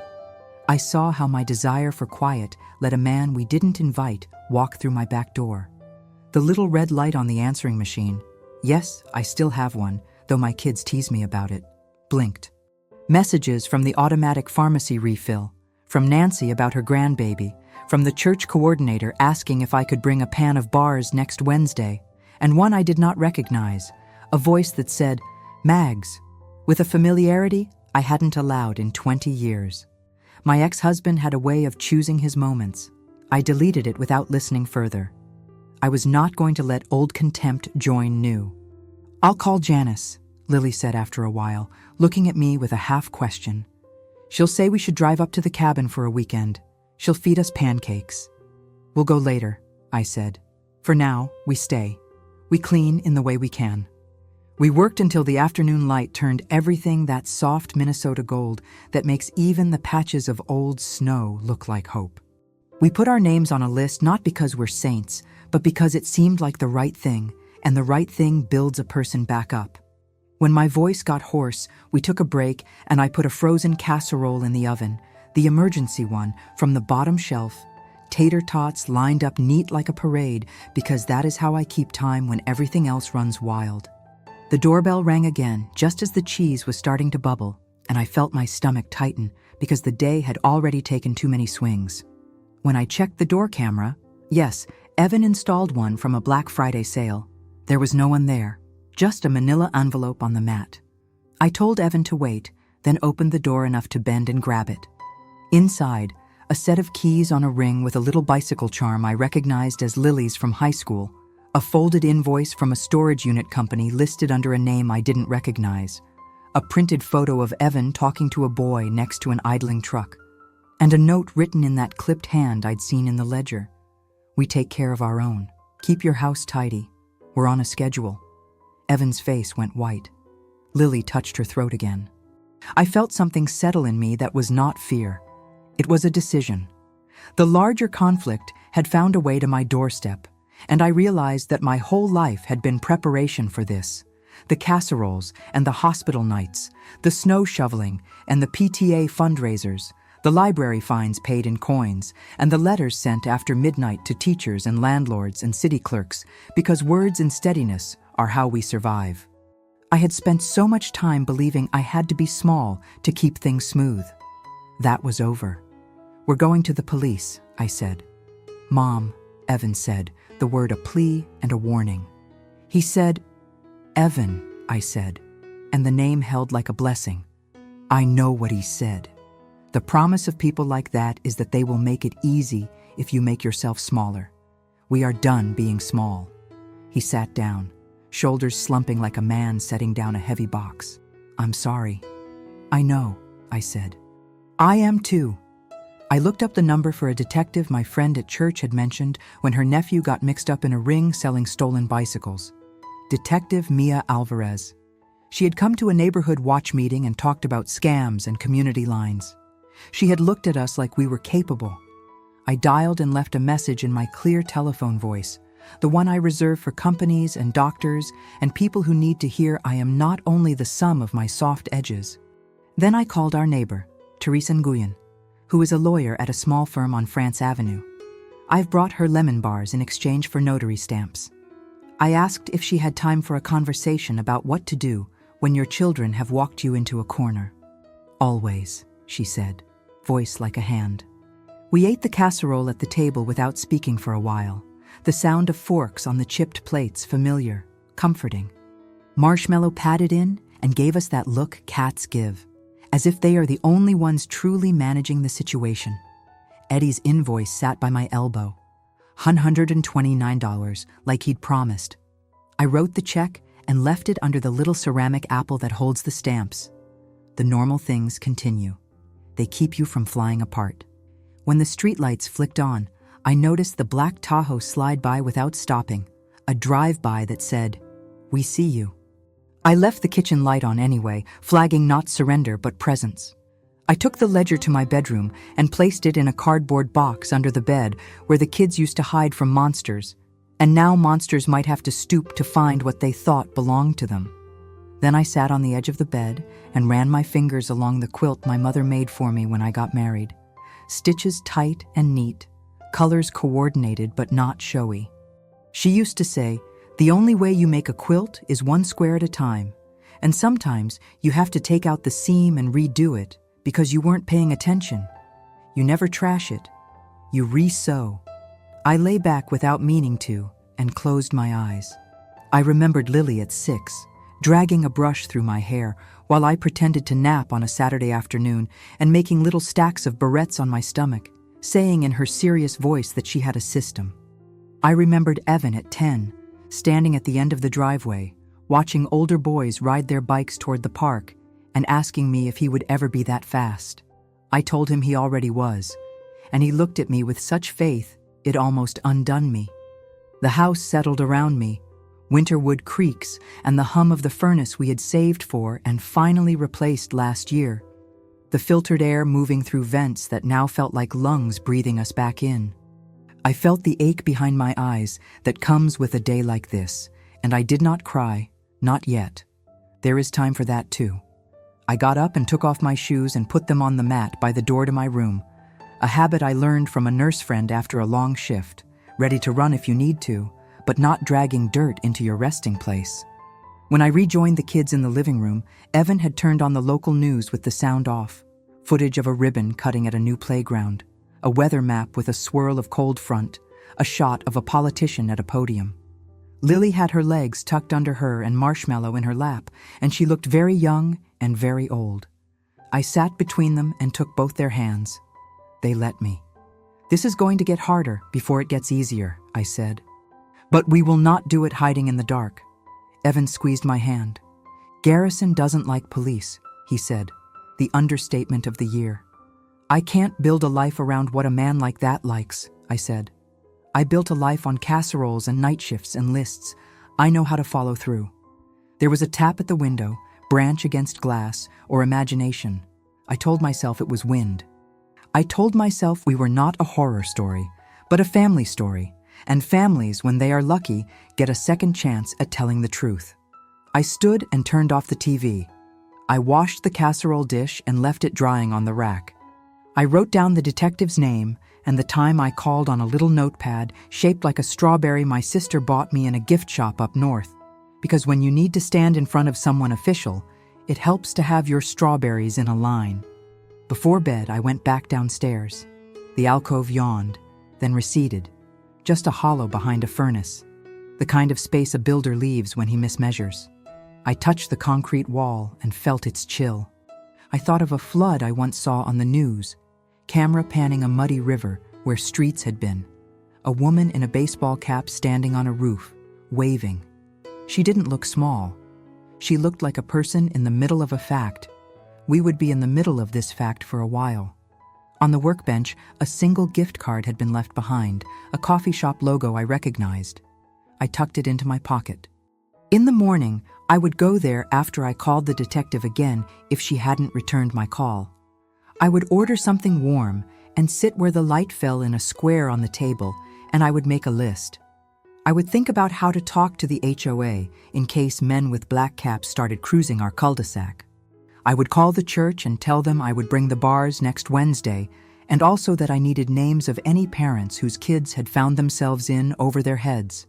I saw how my desire for quiet let a man we didn't invite walk through my back door. The little red light on the answering machine, yes, I still have one, though my kids tease me about it, blinked. Messages from the automatic pharmacy refill, from Nancy about her grandbaby, from the church coordinator asking if I could bring a pan of bars next Wednesday, and one I did not recognize, a voice that said, Mags, with a familiarity I hadn't allowed in 20 years. My ex-husband had a way of choosing his moments. I deleted it without listening further. I was not going to let old contempt join new. I'll call Janice, Lily said after a while, looking at me with a half-question. She'll say we should drive up to the cabin for a weekend. She'll feed us pancakes. We'll go later, I said. For now, we stay. We clean in the way we can. We worked until the afternoon light turned everything that soft Minnesota gold that makes even the patches of old snow look like hope. We put our names on a list not because we're saints, but because it seemed like the right thing, and the right thing builds a person back up. When my voice got hoarse, we took a break and I put a frozen casserole in the oven, the emergency one, from the bottom shelf, tater tots lined up neat like a parade because that is how I keep time when everything else runs wild. The doorbell rang again just as the cheese was starting to bubble, and I felt my stomach tighten because the day had already taken too many swings. When I checked the door camera, yes, Evan installed one from a Black Friday sale. There was no one there, just a manila envelope on the mat. I told Evan to wait, then opened the door enough to bend and grab it. Inside, a set of keys on a ring with a little bicycle charm I recognized as Lily's from high school, a folded invoice from a storage unit company listed under a name I didn't recognize, a printed photo of Evan talking to a boy next to an idling truck, and a note written in that clipped hand I'd seen in the ledger. We take care of our own. Keep your house tidy. We're on a schedule." Evan's face went white. Lily touched her throat again. I felt something settle in me that was not fear. It was a decision. The larger conflict had found a way to my doorstep, and I realized that my whole life had been preparation for this. The casseroles and the hospital nights, the snow shoveling and the PTA fundraisers, the library fines paid in coins, and the letters sent after midnight to teachers and landlords and city clerks, because words and steadiness are how we survive. I had spent so much time believing I had to be small to keep things smooth. That was over. "We're going to the police," I said. "Mom," Evan said, the word a plea and a warning. He said, "Evan," I said, and the name held like a blessing. I know what he said. The promise of people like that is that they will make it easy if you make yourself smaller. We are done being small. He sat down, shoulders slumping like a man setting down a heavy box. "I'm sorry." "I know," I said. "I am too." I looked up the number for a detective my friend at church had mentioned when her nephew got mixed up in a ring selling stolen bicycles. Detective Mia Alvarez. She had come to a neighborhood watch meeting and talked about scams and community lines. She had looked at us like we were capable. I dialed and left a message in my clear telephone voice, the one I reserve for companies and doctors and people who need to hear I am not only the sum of my soft edges. Then I called our neighbor, Teresa Nguyen, who is a lawyer at a small firm on France Avenue. I've brought her lemon bars in exchange for notary stamps. I asked if she had time for a conversation about what to do when your children have walked you into a corner. "Always," she said, voice like a hand. We ate the casserole at the table without speaking for a while, the sound of forks on the chipped plates familiar, comforting. Marshmallow patted in and gave us that look cats give, as if they are the only ones truly managing the situation. Eddie's invoice sat by my elbow, $129, like he'd promised. I wrote the check and left it under the little ceramic apple that holds the stamps. The normal things continue. They keep you from flying apart. When the streetlights flicked on, I noticed the black Tahoe slide by without stopping, a drive-by that said, "We see you." I left the kitchen light on anyway, flagging not surrender but presence. I took the ledger to my bedroom and placed it in a cardboard box under the bed where the kids used to hide from monsters, and now monsters might have to stoop to find what they thought belonged to them. Then I sat on the edge of the bed and ran my fingers along the quilt my mother made for me when I got married. Stitches tight and neat, colors coordinated but not showy. She used to say, "The only way you make a quilt is one square at a time, and sometimes you have to take out the seam and redo it because you weren't paying attention. You never trash it. You re-sew." I lay back without meaning to and closed my eyes. I remembered Lily at 6, dragging a brush through my hair while I pretended to nap on a Saturday afternoon and making little stacks of barrettes on my stomach, saying in her serious voice that she had a system. I remembered Evan at 10, standing at the end of the driveway, watching older boys ride their bikes toward the park and asking me if he would ever be that fast. I told him he already was, and he looked at me with such faith it almost undone me. The house settled around me, winterwood creaks and the hum of the furnace we had saved for and finally replaced last year, the filtered air moving through vents that now felt like lungs breathing us back in. I felt the ache behind my eyes that comes with a day like this, and I did not cry, not yet. There is time for that too. I got up and took off my shoes and put them on the mat by the door to my room, a habit I learned from a nurse friend after a long shift, ready to run if you need to, but not dragging dirt into your resting place. When I rejoined the kids in the living room, Evan had turned on the local news with the sound off, footage of a ribbon cutting at a new playground, a weather map with a swirl of cold front, a shot of a politician at a podium. Lily had her legs tucked under her and Marshmallow in her lap, and she looked very young and very old. I sat between them and took both their hands. They let me. "This is going to get harder before it gets easier," I said. "But we will not do it hiding in the dark." Evan squeezed my hand. "Garrison doesn't like police," he said, the understatement of the year. "I can't build a life around what a man like that likes," I said. I built a life on casseroles and night shifts and lists. I know how to follow through. There was a tap at the window, branch against glass, or imagination. I told myself it was wind. I told myself we were not a horror story, but a family story, and families, when they are lucky, get a second chance at telling the truth. I stood and turned off the TV. I washed the casserole dish and left it drying on the rack. I wrote down the detective's name and the time I called on a little notepad shaped like a strawberry my sister bought me in a gift shop up north, because when you need to stand in front of someone official, it helps to have your strawberries in a line. Before bed, I went back downstairs. The alcove yawned, then receded, just a hollow behind a furnace, the kind of space a builder leaves when he mismeasures. I touched the concrete wall and felt its chill. I thought of a flood I once saw on the news, camera panning a muddy river where streets had been. A woman in a baseball cap standing on a roof, waving. She didn't look small. She looked like a person in the middle of a fact. We would be in the middle of this fact for a while. On the workbench, a single gift card had been left behind, a coffee shop logo I recognized. I tucked it into my pocket. In the morning, I would go there after I called the detective again if she hadn't returned my call. I would order something warm and sit where the light fell in a square on the table, and I would make a list. I would think about how to talk to the HOA in case men with black caps started cruising our cul-de-sac. I would call the church and tell them I would bring the bars next Wednesday, and also that I needed names of any parents whose kids had found themselves in over their heads,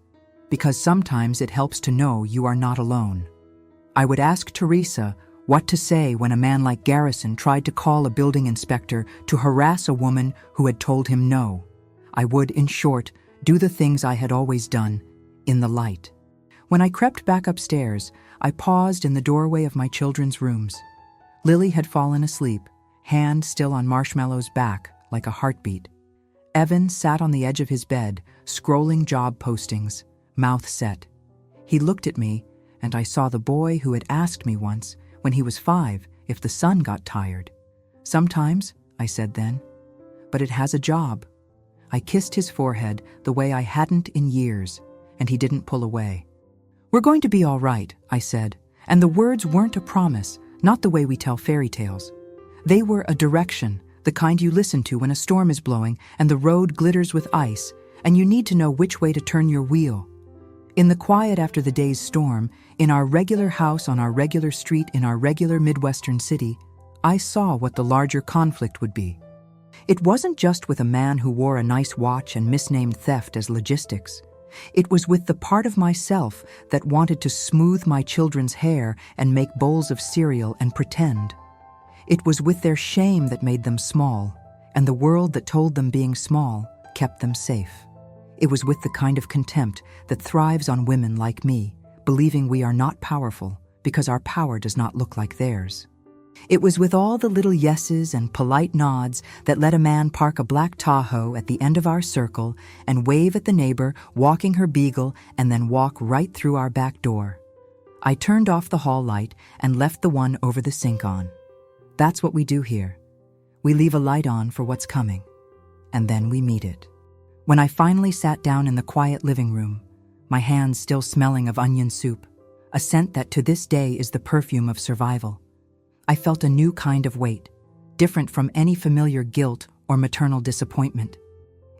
because sometimes it helps to know you are not alone. I would ask Teresa what to say when a man like Garrison tried to call a building inspector to harass a woman who had told him no. I would, in short, do the things I had always done, in the light. When I crept back upstairs, I paused in the doorway of my children's rooms. Lily had fallen asleep, hand still on Marshmallow's back, like a heartbeat. Evan sat on the edge of his bed, scrolling job postings, mouth set. He looked at me, and I saw the boy who had asked me once, when he was 5, if the sun got tired. Sometimes, I said then, but it has a job. I kissed his forehead the way I hadn't in years, and he didn't pull away. We're going to be all right, I said, and the words weren't a promise, not the way we tell fairy tales. They were a direction, the kind you listen to when a storm is blowing and the road glitters with ice, and you need to know which way to turn your wheel. In the quiet after the day's storm, in our regular house on our regular street in our regular Midwestern city, I saw what the larger conflict would be. It wasn't just with a man who wore a nice watch and misnamed theft as logistics. It was with the part of myself that wanted to smooth my children's hair and make bowls of cereal and pretend. It was with their shame that made them small, and the world that told them being small kept them safe. It was with the kind of contempt that thrives on women like me, believing we are not powerful because our power does not look like theirs. It was with all the little yeses and polite nods that let a man park a black Tahoe at the end of our circle and wave at the neighbor walking her beagle and then walk right through our back door. I turned off the hall light and left the one over the sink on. That's what we do here. We leave a light on for what's coming, and then we meet it. When I finally sat down in the quiet living room, my hands still smelling of onion soup, a scent that to this day is the perfume of survival, I felt a new kind of weight, different from any familiar guilt or maternal disappointment.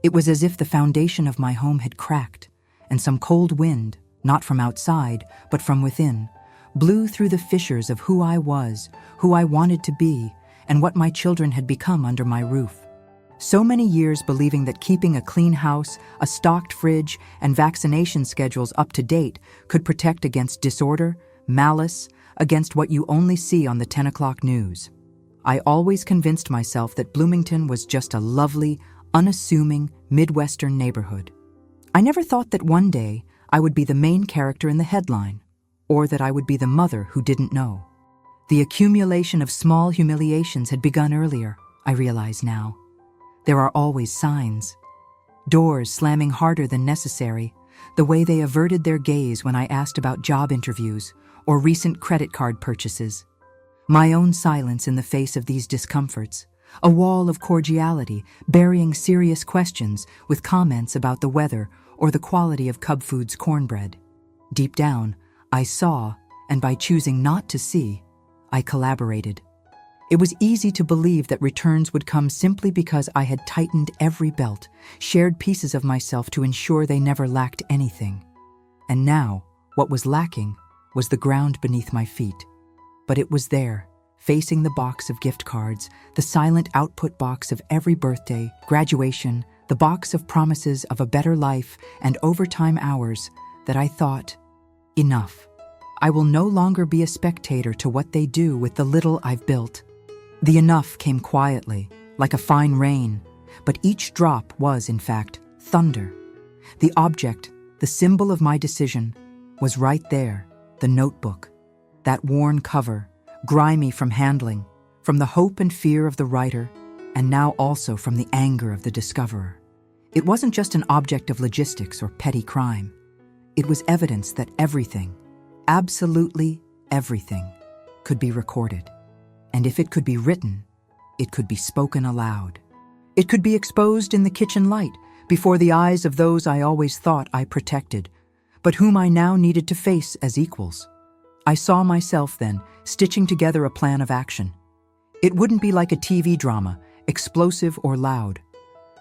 It was as if the foundation of my home had cracked, and some cold wind, not from outside, but from within, blew through the fissures of who I was, who I wanted to be, and what my children had become under my roof. So many years believing that keeping a clean house, a stocked fridge, and vaccination schedules up to date could protect against disorder, malice, against what you only see on the 10 o'clock news. I always convinced myself that Bloomington was just a lovely, unassuming, Midwestern neighborhood. I never thought that one day I would be the main character in the headline, or that I would be the mother who didn't know. The accumulation of small humiliations had begun earlier, I realize now. There are always signs. Doors slamming harder than necessary, the way they averted their gaze when I asked about job interviews or recent credit card purchases. My own silence in the face of these discomforts, A wall of cordiality, burying serious questions with comments about the weather or the quality of Cub Foods cornbread. Deep down, I saw, and by choosing not to see, I collaborated. It was easy to believe that returns would come simply because I had tightened every belt, shared pieces of myself to ensure they never lacked anything. And now, what was lacking was the ground beneath my feet. But it was there, facing the box of gift cards, the silent output box of every birthday, graduation, the box of promises of a better life and overtime hours, that I thought, enough. I will no longer be a spectator to what they do with the little I've built. The enough came quietly, like a fine rain, but each drop was, in fact, thunder. The object, the symbol of my decision, was right there, the notebook. That worn cover, grimy from handling, from the hope and fear of the writer, and now also from the anger of the discoverer. It wasn't just an object of logistics or petty crime. It was evidence that everything, absolutely everything, could be recorded. And if it could be written, it could be spoken aloud. It could be exposed in the kitchen light, before the eyes of those I always thought I protected, but whom I now needed to face as equals. I saw myself then, stitching together a plan of action. It wouldn't be like a TV drama, explosive or loud.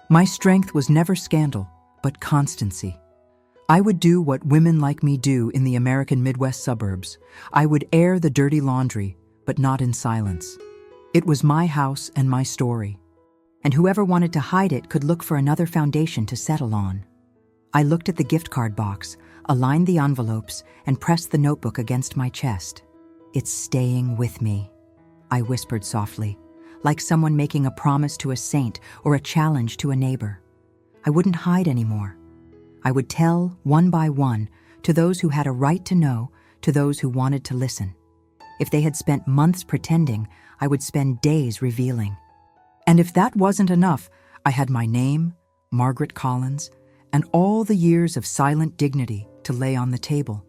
My strength was never scandal, but constancy. I would do what women like me do in the American Midwest suburbs. I would air the dirty laundry, but not in silence. It was my house and my story. And whoever wanted to hide it could look for another foundation to settle on. I looked at the gift card box, aligned the envelopes, and pressed the notebook against my chest. It's staying with me, I whispered softly, like someone making a promise to a saint or a challenge to a neighbor. I wouldn't hide anymore. I would tell, one by one, to those who had a right to know, to those who wanted to listen. If they had spent months pretending, I would spend days revealing. And if that wasn't enough, I had my name, Margaret Collins, and all the years of silent dignity to lay on the table,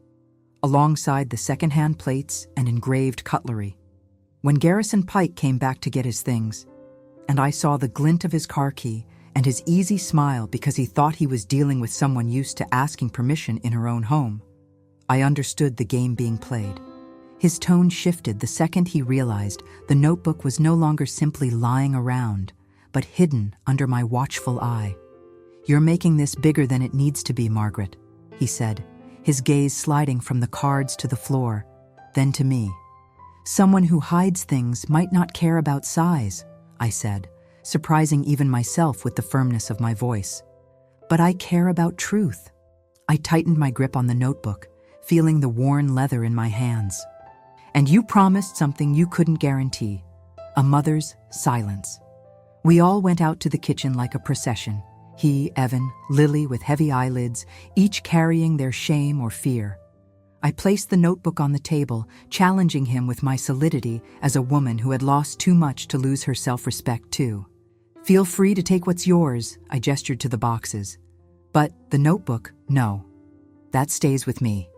alongside the second-hand plates and engraved cutlery. When Garrison Pike came back to get his things, and I saw the glint of his car key and his easy smile because he thought he was dealing with someone used to asking permission in her own home, I understood the game being played. His tone shifted the second he realized the notebook was no longer simply lying around, but hidden under my watchful eye. "You're making this bigger than it needs to be, Margaret," he said, his gaze sliding from the cards to the floor, then to me. "Someone who hides things might not care about size," I said, surprising even myself with the firmness of my voice. "But I care about truth." I tightened my grip on the notebook, feeling the worn leather in my hands. "And you promised something you couldn't guarantee, a mother's silence." We all went out to the kitchen like a procession. He, Evan, Lily with heavy eyelids, each carrying their shame or fear. I placed the notebook on the table, challenging him with my solidity as a woman who had lost too much to lose her self-respect too. "Feel free to take what's yours," I gestured to the boxes. "But the notebook, no. That stays with me."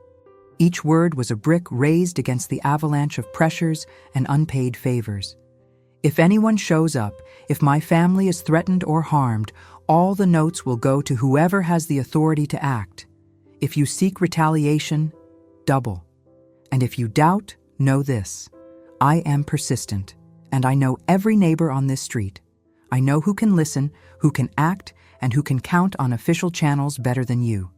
Each word was a brick raised against the avalanche of pressures and unpaid favors. If anyone shows up, if my family is threatened or harmed, all the notes will go to whoever has the authority to act. If you seek retaliation, double. And if you doubt, know this. I am persistent, and I know every neighbor on this street. I know who can listen, who can act, and who can count on official channels better than you.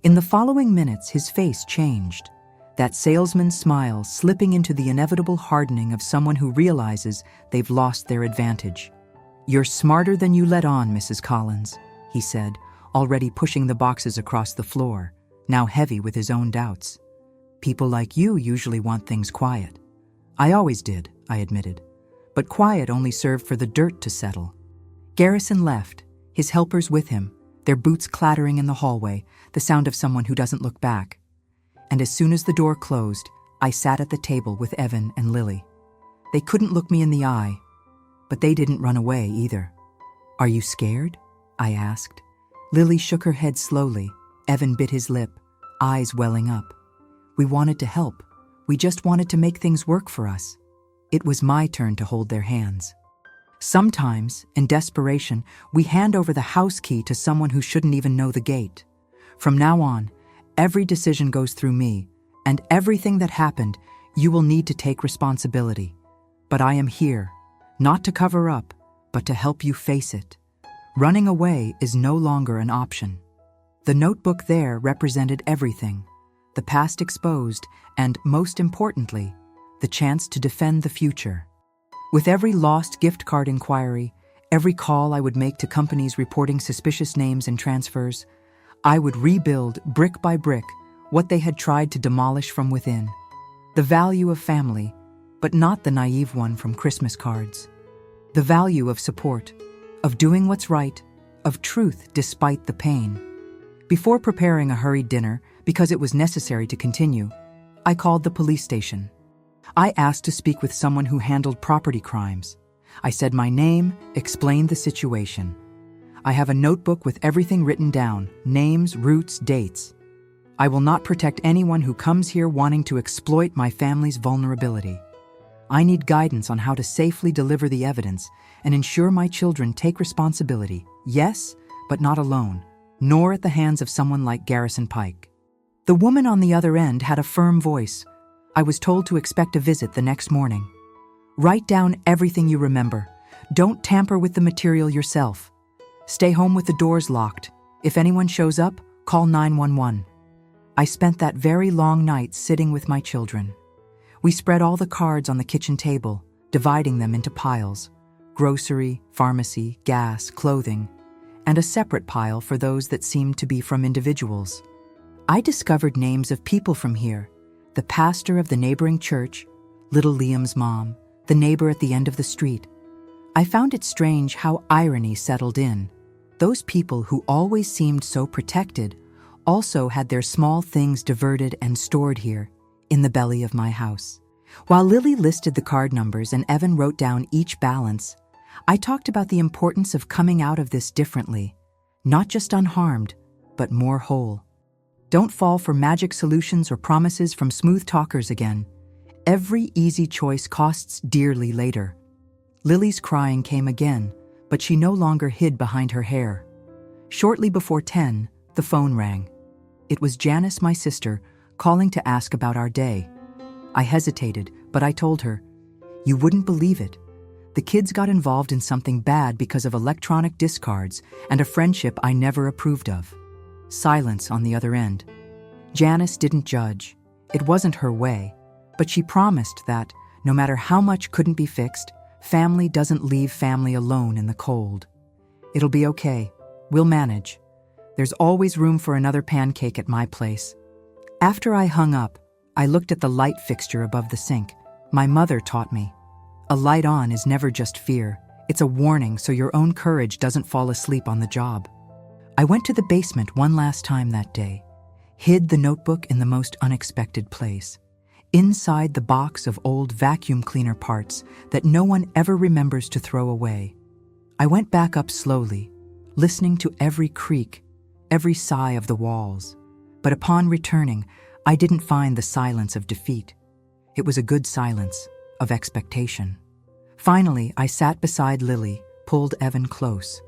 In the following minutes, his face changed, that salesman's smile slipping into the inevitable hardening of someone who realizes they've lost their advantage. "You're smarter than you let on, Mrs. Collins," he said, already pushing the boxes across the floor, now heavy with his own doubts. "People like you usually want things quiet." "I always did," I admitted. But quiet only served for the dirt to settle. Garrison left, his helpers with him, their boots clattering in the hallway, the sound of someone who doesn't look back. And as soon as the door closed, I sat at the table with Evan and Lily. They couldn't look me in the eye, but they didn't run away either. "Are you scared?" I asked. Lily shook her head slowly. Evan bit his lip, eyes welling up. We wanted to help. We just wanted to make things work for us. It was my turn to hold their hands. Sometimes, in desperation, we hand over the house key to someone who shouldn't even know the gate. From now on, every decision goes through me, and everything that happened, you will need to take responsibility. But I am here, not to cover up, but to help you face it. Running away is no longer an option. The notebook there represented everything, the past exposed, and, most importantly, the chance to defend the future. With every lost gift card inquiry, every call I would make to companies reporting suspicious names and transfers, I would rebuild, brick by brick, what they had tried to demolish from within. The value of family, but not the naive one from Christmas cards. The value of support, of doing what's right, of truth despite the pain. Before preparing a hurried dinner, because it was necessary to continue, I called the police station. I asked to speak with someone who handled property crimes. I said my name, explained the situation. I have a notebook with everything written down, names, routes, dates. I will not protect anyone who comes here wanting to exploit my family's vulnerability. I need guidance on how to safely deliver the evidence and ensure my children take responsibility, yes, but not alone, nor at the hands of someone like Garrison Pike. The woman on the other end had a firm voice. I was told to expect a visit the next morning. Write down everything you remember. Don't tamper with the material yourself. Stay home with the doors locked. If anyone shows up, call 911. I spent that very long night sitting with my children. We spread all the cards on the kitchen table, dividing them into piles: grocery, pharmacy, gas, clothing, and a separate pile for those that seemed to be from individuals. I discovered names of people from here: the pastor of the neighboring church, little Liam's mom, the neighbor at the end of the street. I found it strange how irony settled in. Those people who always seemed so protected also had their small things diverted and stored here, in the belly of my house. While Lily listed the card numbers and Evan wrote down each balance, I talked about the importance of coming out of this differently, not just unharmed, but more whole. Don't fall for magic solutions or promises from smooth talkers again. Every easy choice costs dearly later. Lily's crying came again, but she no longer hid behind her hair. Shortly before 10, the phone rang. It was Janice, my sister, calling to ask about our day. I hesitated, but I told her, "You wouldn't believe it. The kids got involved in something bad because of electronic discards and a friendship I never approved of." Silence on the other end. Janice didn't judge. It wasn't her way, but she promised that, no matter how much couldn't be fixed, family doesn't leave family alone in the cold. "It'll be okay. We'll manage. There's always room for another pancake at my place." After I hung up, I looked at the light fixture above the sink. My mother taught me, a light on is never just fear. It's a warning so your own courage doesn't fall asleep on the job. I went to the basement one last time that day, hid the notebook in the most unexpected place, inside the box of old vacuum cleaner parts that no one ever remembers to throw away. I went back up slowly, listening to every creak, every sigh of the walls. But upon returning, I didn't find the silence of defeat. It was a good silence, of expectation. Finally, I sat beside Lily, pulled Evan close.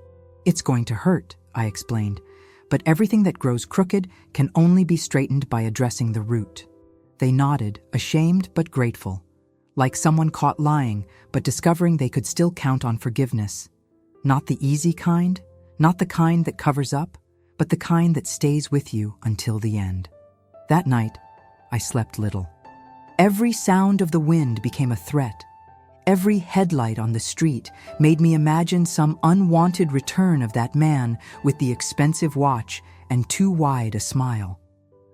"It's going to hurt," I explained, "but everything that grows crooked can only be straightened by addressing the root." They nodded, ashamed but grateful, like someone caught lying but discovering they could still count on forgiveness. Not the easy kind, not the kind that covers up, but the kind that stays with you until the end. That night, I slept little. Every sound of the wind became a threat. Every headlight on the street made me imagine some unwanted return of that man with the expensive watch and too wide a smile.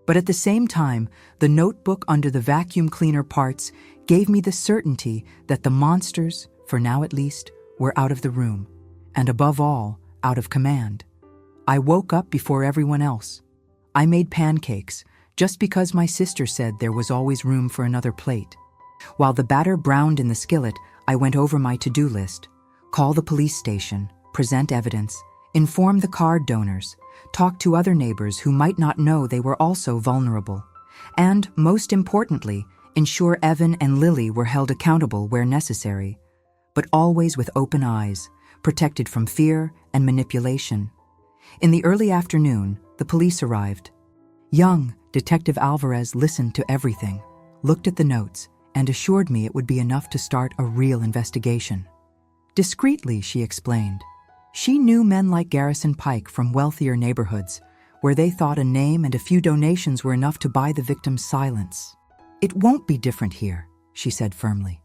But at the same time, the notebook under the vacuum cleaner parts gave me the certainty that the monsters, for now at least, were out of the room, and above all, out of command. I woke up before everyone else. I made pancakes, just because my sister said there was always room for another plate. While the batter browned in the skillet, I went over my to-do list: call the police station, present evidence, inform the card donors, talk to other neighbors who might not know they were also vulnerable, and, most importantly, ensure Evan and Lily were held accountable where necessary. but always with open eyes, protected from fear and manipulation. In the early afternoon, the police arrived. Young Detective Alvarez listened to everything, looked at the notes, and assured me it would be enough to start a real investigation. Discreetly, she explained. She knew men like Garrison Pike from wealthier neighborhoods, where they thought a name and a few donations were enough to buy the victim's silence. It won't be different here, she said firmly.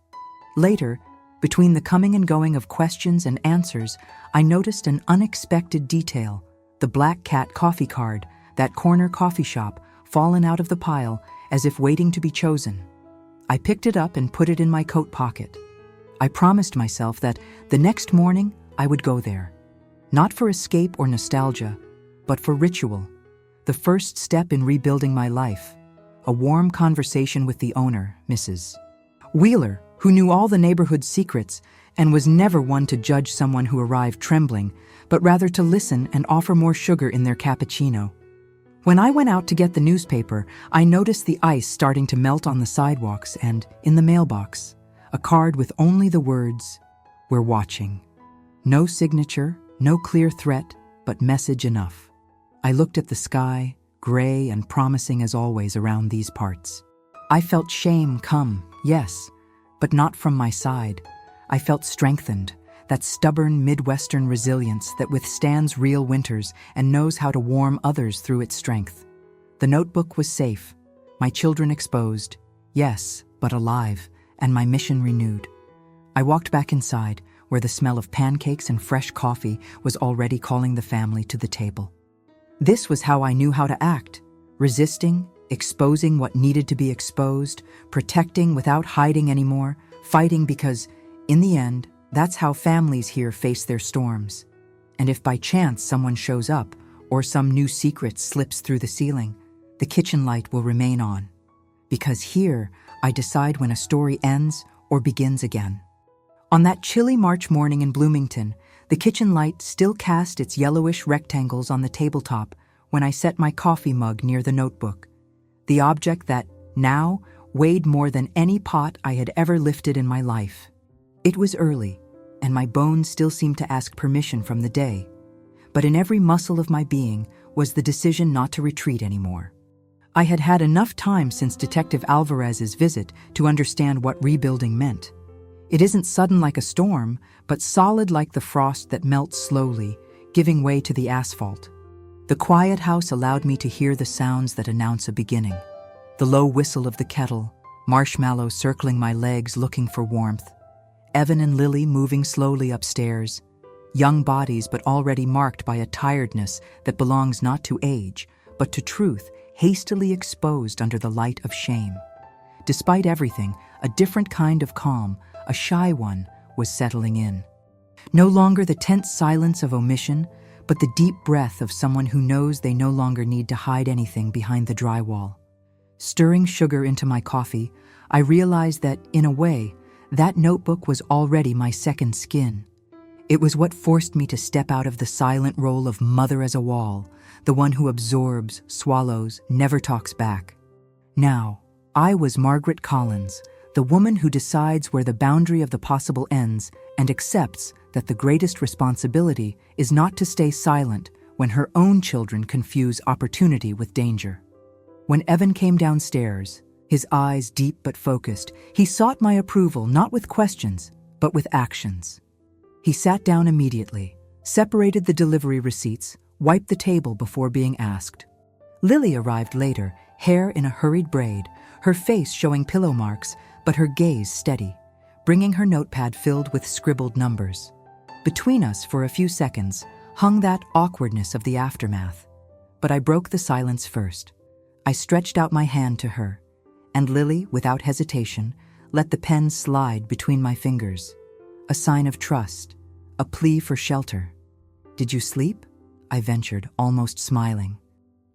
Later, between the coming and going of questions and answers, I noticed an unexpected detail: the Black Cat coffee card, that corner coffee shop, fallen out of the pile as if waiting to be chosen. I picked it up and put it in my coat pocket. I promised myself that the next morning I would go there, not for escape or nostalgia, but for ritual, the first step in rebuilding my life. A warm conversation with the owner, Mrs. Wheeler, who knew all the neighborhood's secrets and was never one to judge someone who arrived trembling, but rather to listen and offer more sugar in their cappuccino. When I went out to get the newspaper, I noticed the ice starting to melt on the sidewalks and, in the mailbox, a card with only the words, "We're watching." No signature, no clear threat, but message enough. I looked at the sky, gray and promising as always around these parts. I felt shame come, yes, but not from my side. I felt strengthened, that stubborn Midwestern resilience that withstands real winters and knows how to warm others through its strength. The notebook was safe, my children exposed, yes, but alive, and my mission renewed. I walked back inside, where the smell of pancakes and fresh coffee was already calling the family to the table. This was how I knew how to act: resisting, exposing what needed to be exposed, protecting without hiding anymore, fighting because, in the end, that's how families here face their storms. And if by chance someone shows up, or some new secret slips through the ceiling, the kitchen light will remain on. Because here, I decide when a story ends or begins again. On that chilly March morning in Bloomington, the kitchen light still cast its yellowish rectangles on the tabletop when I set my coffee mug near the notebook, the object that, now, weighed more than any pot I had ever lifted in my life. It was early, and my bones still seemed to ask permission from the day, but in every muscle of my being was the decision not to retreat anymore. I had had enough time since Detective Alvarez's visit to understand what rebuilding meant. It isn't sudden like a storm, but solid like the frost that melts slowly, giving way to the asphalt. The quiet house allowed me to hear the sounds that announce a beginning. The low whistle of the kettle, Marshmallow circling my legs looking for warmth, Evan and Lily moving slowly upstairs, young bodies but already marked by a tiredness that belongs not to age, but to truth, hastily exposed under the light of shame. Despite everything, a different kind of calm, a shy one, was settling in. No longer the tense silence of omission, but the deep breath of someone who knows they no longer need to hide anything behind the drywall. Stirring sugar into my coffee, I realized that, in a way, that notebook was already my second skin. It was what forced me to step out of the silent role of mother as a wall, the one who absorbs, swallows, never talks back. Now, I was Margaret Collins, the woman who decides where the boundary of the possible ends and accepts that the greatest responsibility is not to stay silent when her own children confuse opportunity with danger. When Evan came downstairs, his eyes deep but focused, he sought my approval not with questions, but with actions. He sat down immediately, separated the delivery receipts, wiped the table before being asked. Lily arrived later, hair in a hurried braid, her face showing pillow marks, but her gaze steady, bringing her notepad filled with scribbled numbers. Between us, for a few seconds, hung that awkwardness of the aftermath. But I broke the silence first. I stretched out my hand to her, and Lily, without hesitation, let the pen slide between my fingers. A sign of trust, a plea for shelter. "Did you sleep?" I ventured, almost smiling.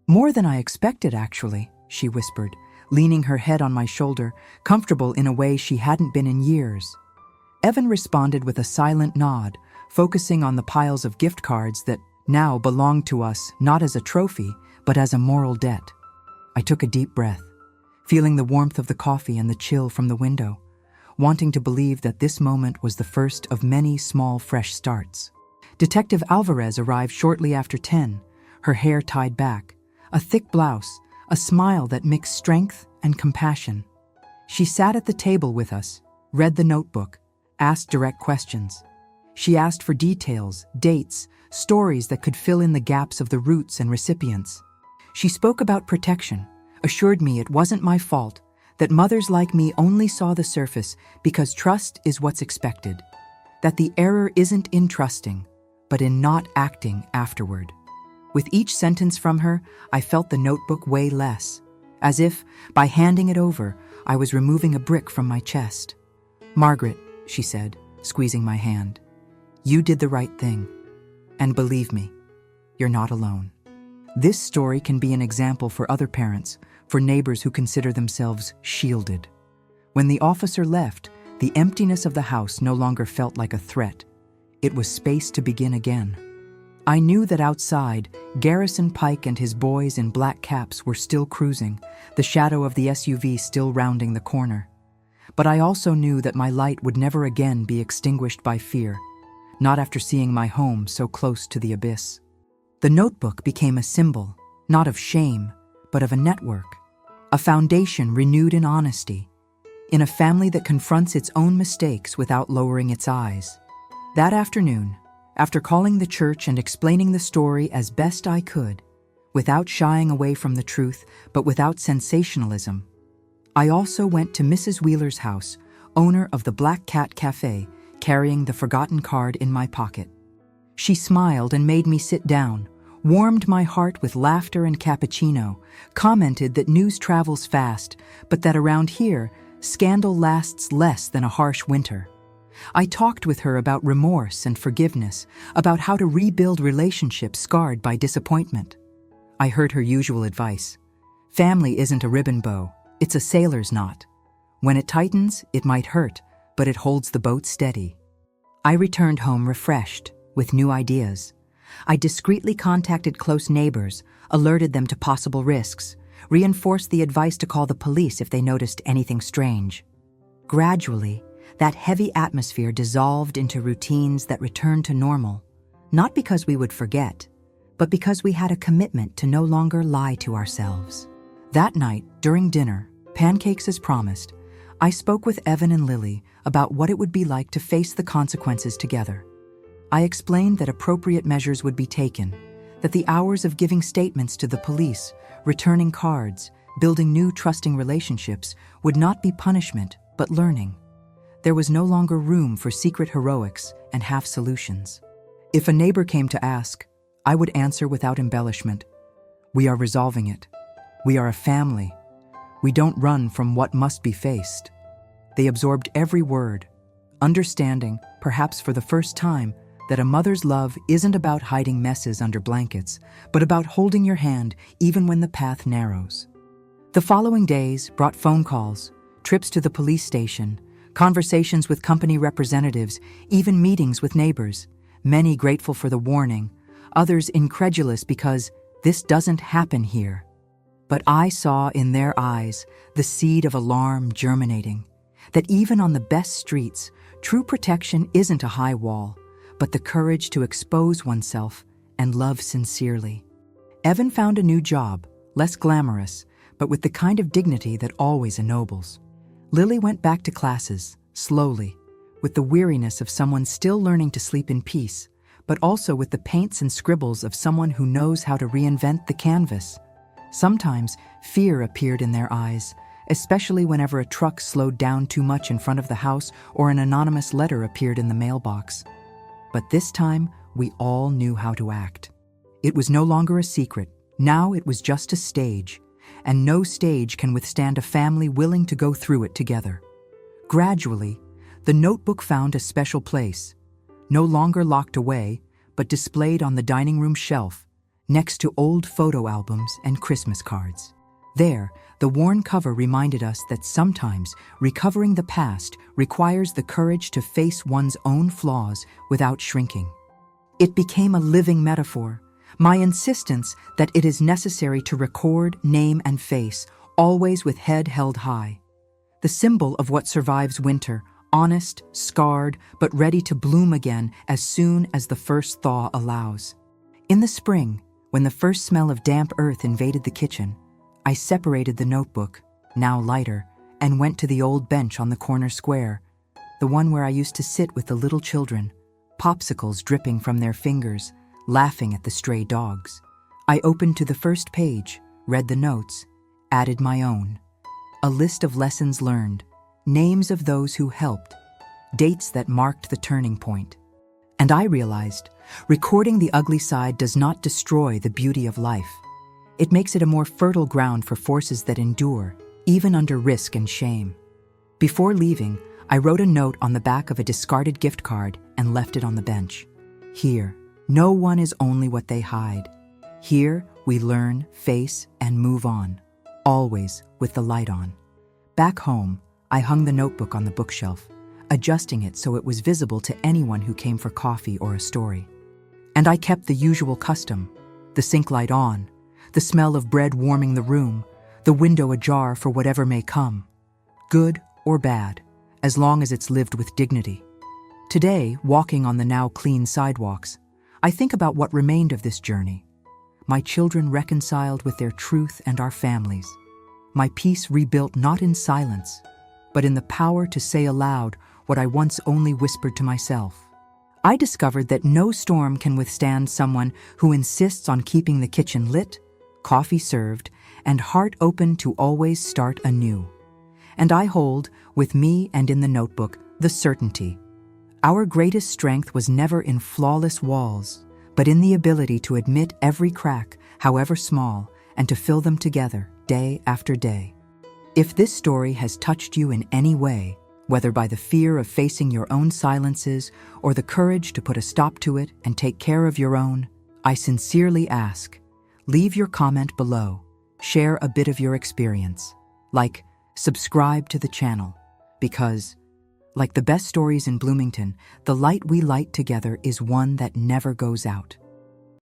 "More than I expected, actually," she whispered, leaning her head on my shoulder, comfortable in a way she hadn't been in years. Evan responded with a silent nod, focusing on the piles of gift cards that now belonged to us not as a trophy, but as a moral debt. I took a deep breath, feeling the warmth of the coffee and the chill from the window. wanting to believe that this moment was the first of many small, fresh starts. Detective Alvarez arrived shortly after 10, her hair tied back, a thick blouse, a smile that mixed strength and compassion. She sat at the table with us, read the notebook, asked direct questions. She asked for details, dates, stories that could fill in the gaps of the roots and recipients. She spoke about protection, assured me it wasn't my fault, that mothers like me only saw the surface because trust is what's expected, that the error isn't in trusting, but in not acting afterward. With each sentence from her, I felt the notebook weigh less, as if, by handing it over, I was removing a brick from my chest. "Margaret," she said, squeezing my hand, "you did the right thing. And believe me, you're not alone." This story can be an example for other parents, for neighbors who consider themselves shielded. When the officer left, the emptiness of the house no longer felt like a threat. It was space to begin again. I knew that outside, Garrison Pike and his boys in black caps were still cruising, the shadow of the SUV still rounding the corner. But I also knew that my light would never again be extinguished by fear, not after seeing my home so close to the abyss. The notebook became a symbol, not of shame, but of a network, a foundation renewed in honesty, in a family that confronts its own mistakes without lowering its eyes. That afternoon, after calling the church and explaining the story as best I could, without shying away from the truth, but without sensationalism, I also went to Mrs. Wheeler's house, owner of the Black Cat Cafe, carrying the forgotten card in my pocket. She smiled and made me sit down, warmed my heart with laughter and cappuccino, commented that news travels fast, but that around here, scandal lasts less than a harsh winter. I talked with her about remorse and forgiveness, about how to rebuild relationships scarred by disappointment. I heard her usual advice. Family isn't a ribbon bow, it's a sailor's knot. When it tightens, it might hurt, but it holds the boat steady. I returned home refreshed, with new ideas. I discreetly contacted close neighbors, alerted them to possible risks, reinforced the advice to call the police if they noticed anything strange. Gradually, that heavy atmosphere dissolved into routines that returned to normal, not because we would forget, but because we had a commitment to no longer lie to ourselves. That night, during dinner, pancakes as promised, I spoke with Evan and Lily about what it would be like to face the consequences together. I explained that appropriate measures would be taken, that the hours of giving statements to the police, returning cards, building new trusting relationships would not be punishment, but learning. There was no longer room for secret heroics and half solutions. If a neighbor came to ask, I would answer without embellishment, "We are resolving it. We are a family. We don't run from what must be faced." They absorbed every word, understanding, perhaps for the first time, that a mother's love isn't about hiding messes under blankets, but about holding your hand even when the path narrows. The following days brought phone calls, trips to the police station, conversations with company representatives, even meetings with neighbors, many grateful for the warning, others incredulous because this doesn't happen here. But I saw in their eyes the seed of alarm germinating, that even on the best streets, true protection isn't a high wall, but the courage to expose oneself and love sincerely. Evan found a new job, less glamorous, but with the kind of dignity that always ennobles. Lily went back to classes, slowly, with the weariness of someone still learning to sleep in peace, but also with the paints and scribbles of someone who knows how to reinvent the canvas. Sometimes fear appeared in their eyes, especially whenever a truck slowed down too much in front of the house or an anonymous letter appeared in the mailbox. But this time, we all knew how to act. It was no longer a secret. Now it was just a stage, and no stage can withstand a family willing to go through it together. Gradually, the notebook found a special place, no longer locked away, but displayed on the dining room shelf, next to old photo albums and Christmas cards. There, the worn cover reminded us that sometimes recovering the past requires the courage to face one's own flaws without shrinking. It became a living metaphor, my insistence that it is necessary to record, name, and face, always with head held high. the symbol of what survives winter, honest, scarred, but ready to bloom again as soon as the first thaw allows. In the spring, when the first smell of damp earth invaded the kitchen, I separated the notebook, now lighter, and went to the old bench on the corner square, the one where I used to sit with the little children, popsicles dripping from their fingers, laughing at the stray dogs. I opened to the first page, read the notes, added my own. A list of lessons learned, names of those who helped, dates that marked the turning point. And I realized, recording the ugly side does not destroy the beauty of life. It makes it a more fertile ground for forces that endure, even under risk and shame. Before leaving, I wrote a note on the back of a discarded gift card and left it on the bench. Here, no one is only what they hide. Here, we learn, face, and move on, always with the light on. Back home, I hung the notebook on the bookshelf, adjusting it so it was visible to anyone who came for coffee or a story. And I kept the usual custom, the sink light on, the smell of bread warming the room, the window ajar for whatever may come, good or bad, as long as it's lived with dignity. Today, walking on the now clean sidewalks, I think about what remained of this journey. My children reconciled with their truth and our families. My peace rebuilt not in silence, but in the power to say aloud what I once only whispered to myself. I discovered that no storm can withstand someone who insists on keeping the kitchen lit, coffee served, and heart open to always start anew. And I hold, with me and in the notebook, the certainty. Our greatest strength was never in flawless walls, but in the ability to admit every crack, however small, and to fill them together, day after day. If this story has touched you in any way, whether by the fear of facing your own silences or the courage to put a stop to it and take care of your own, I sincerely ask, leave your comment below, share a bit of your experience, subscribe to the channel, because, like the best stories in Bloomington, the light we light together is one that never goes out.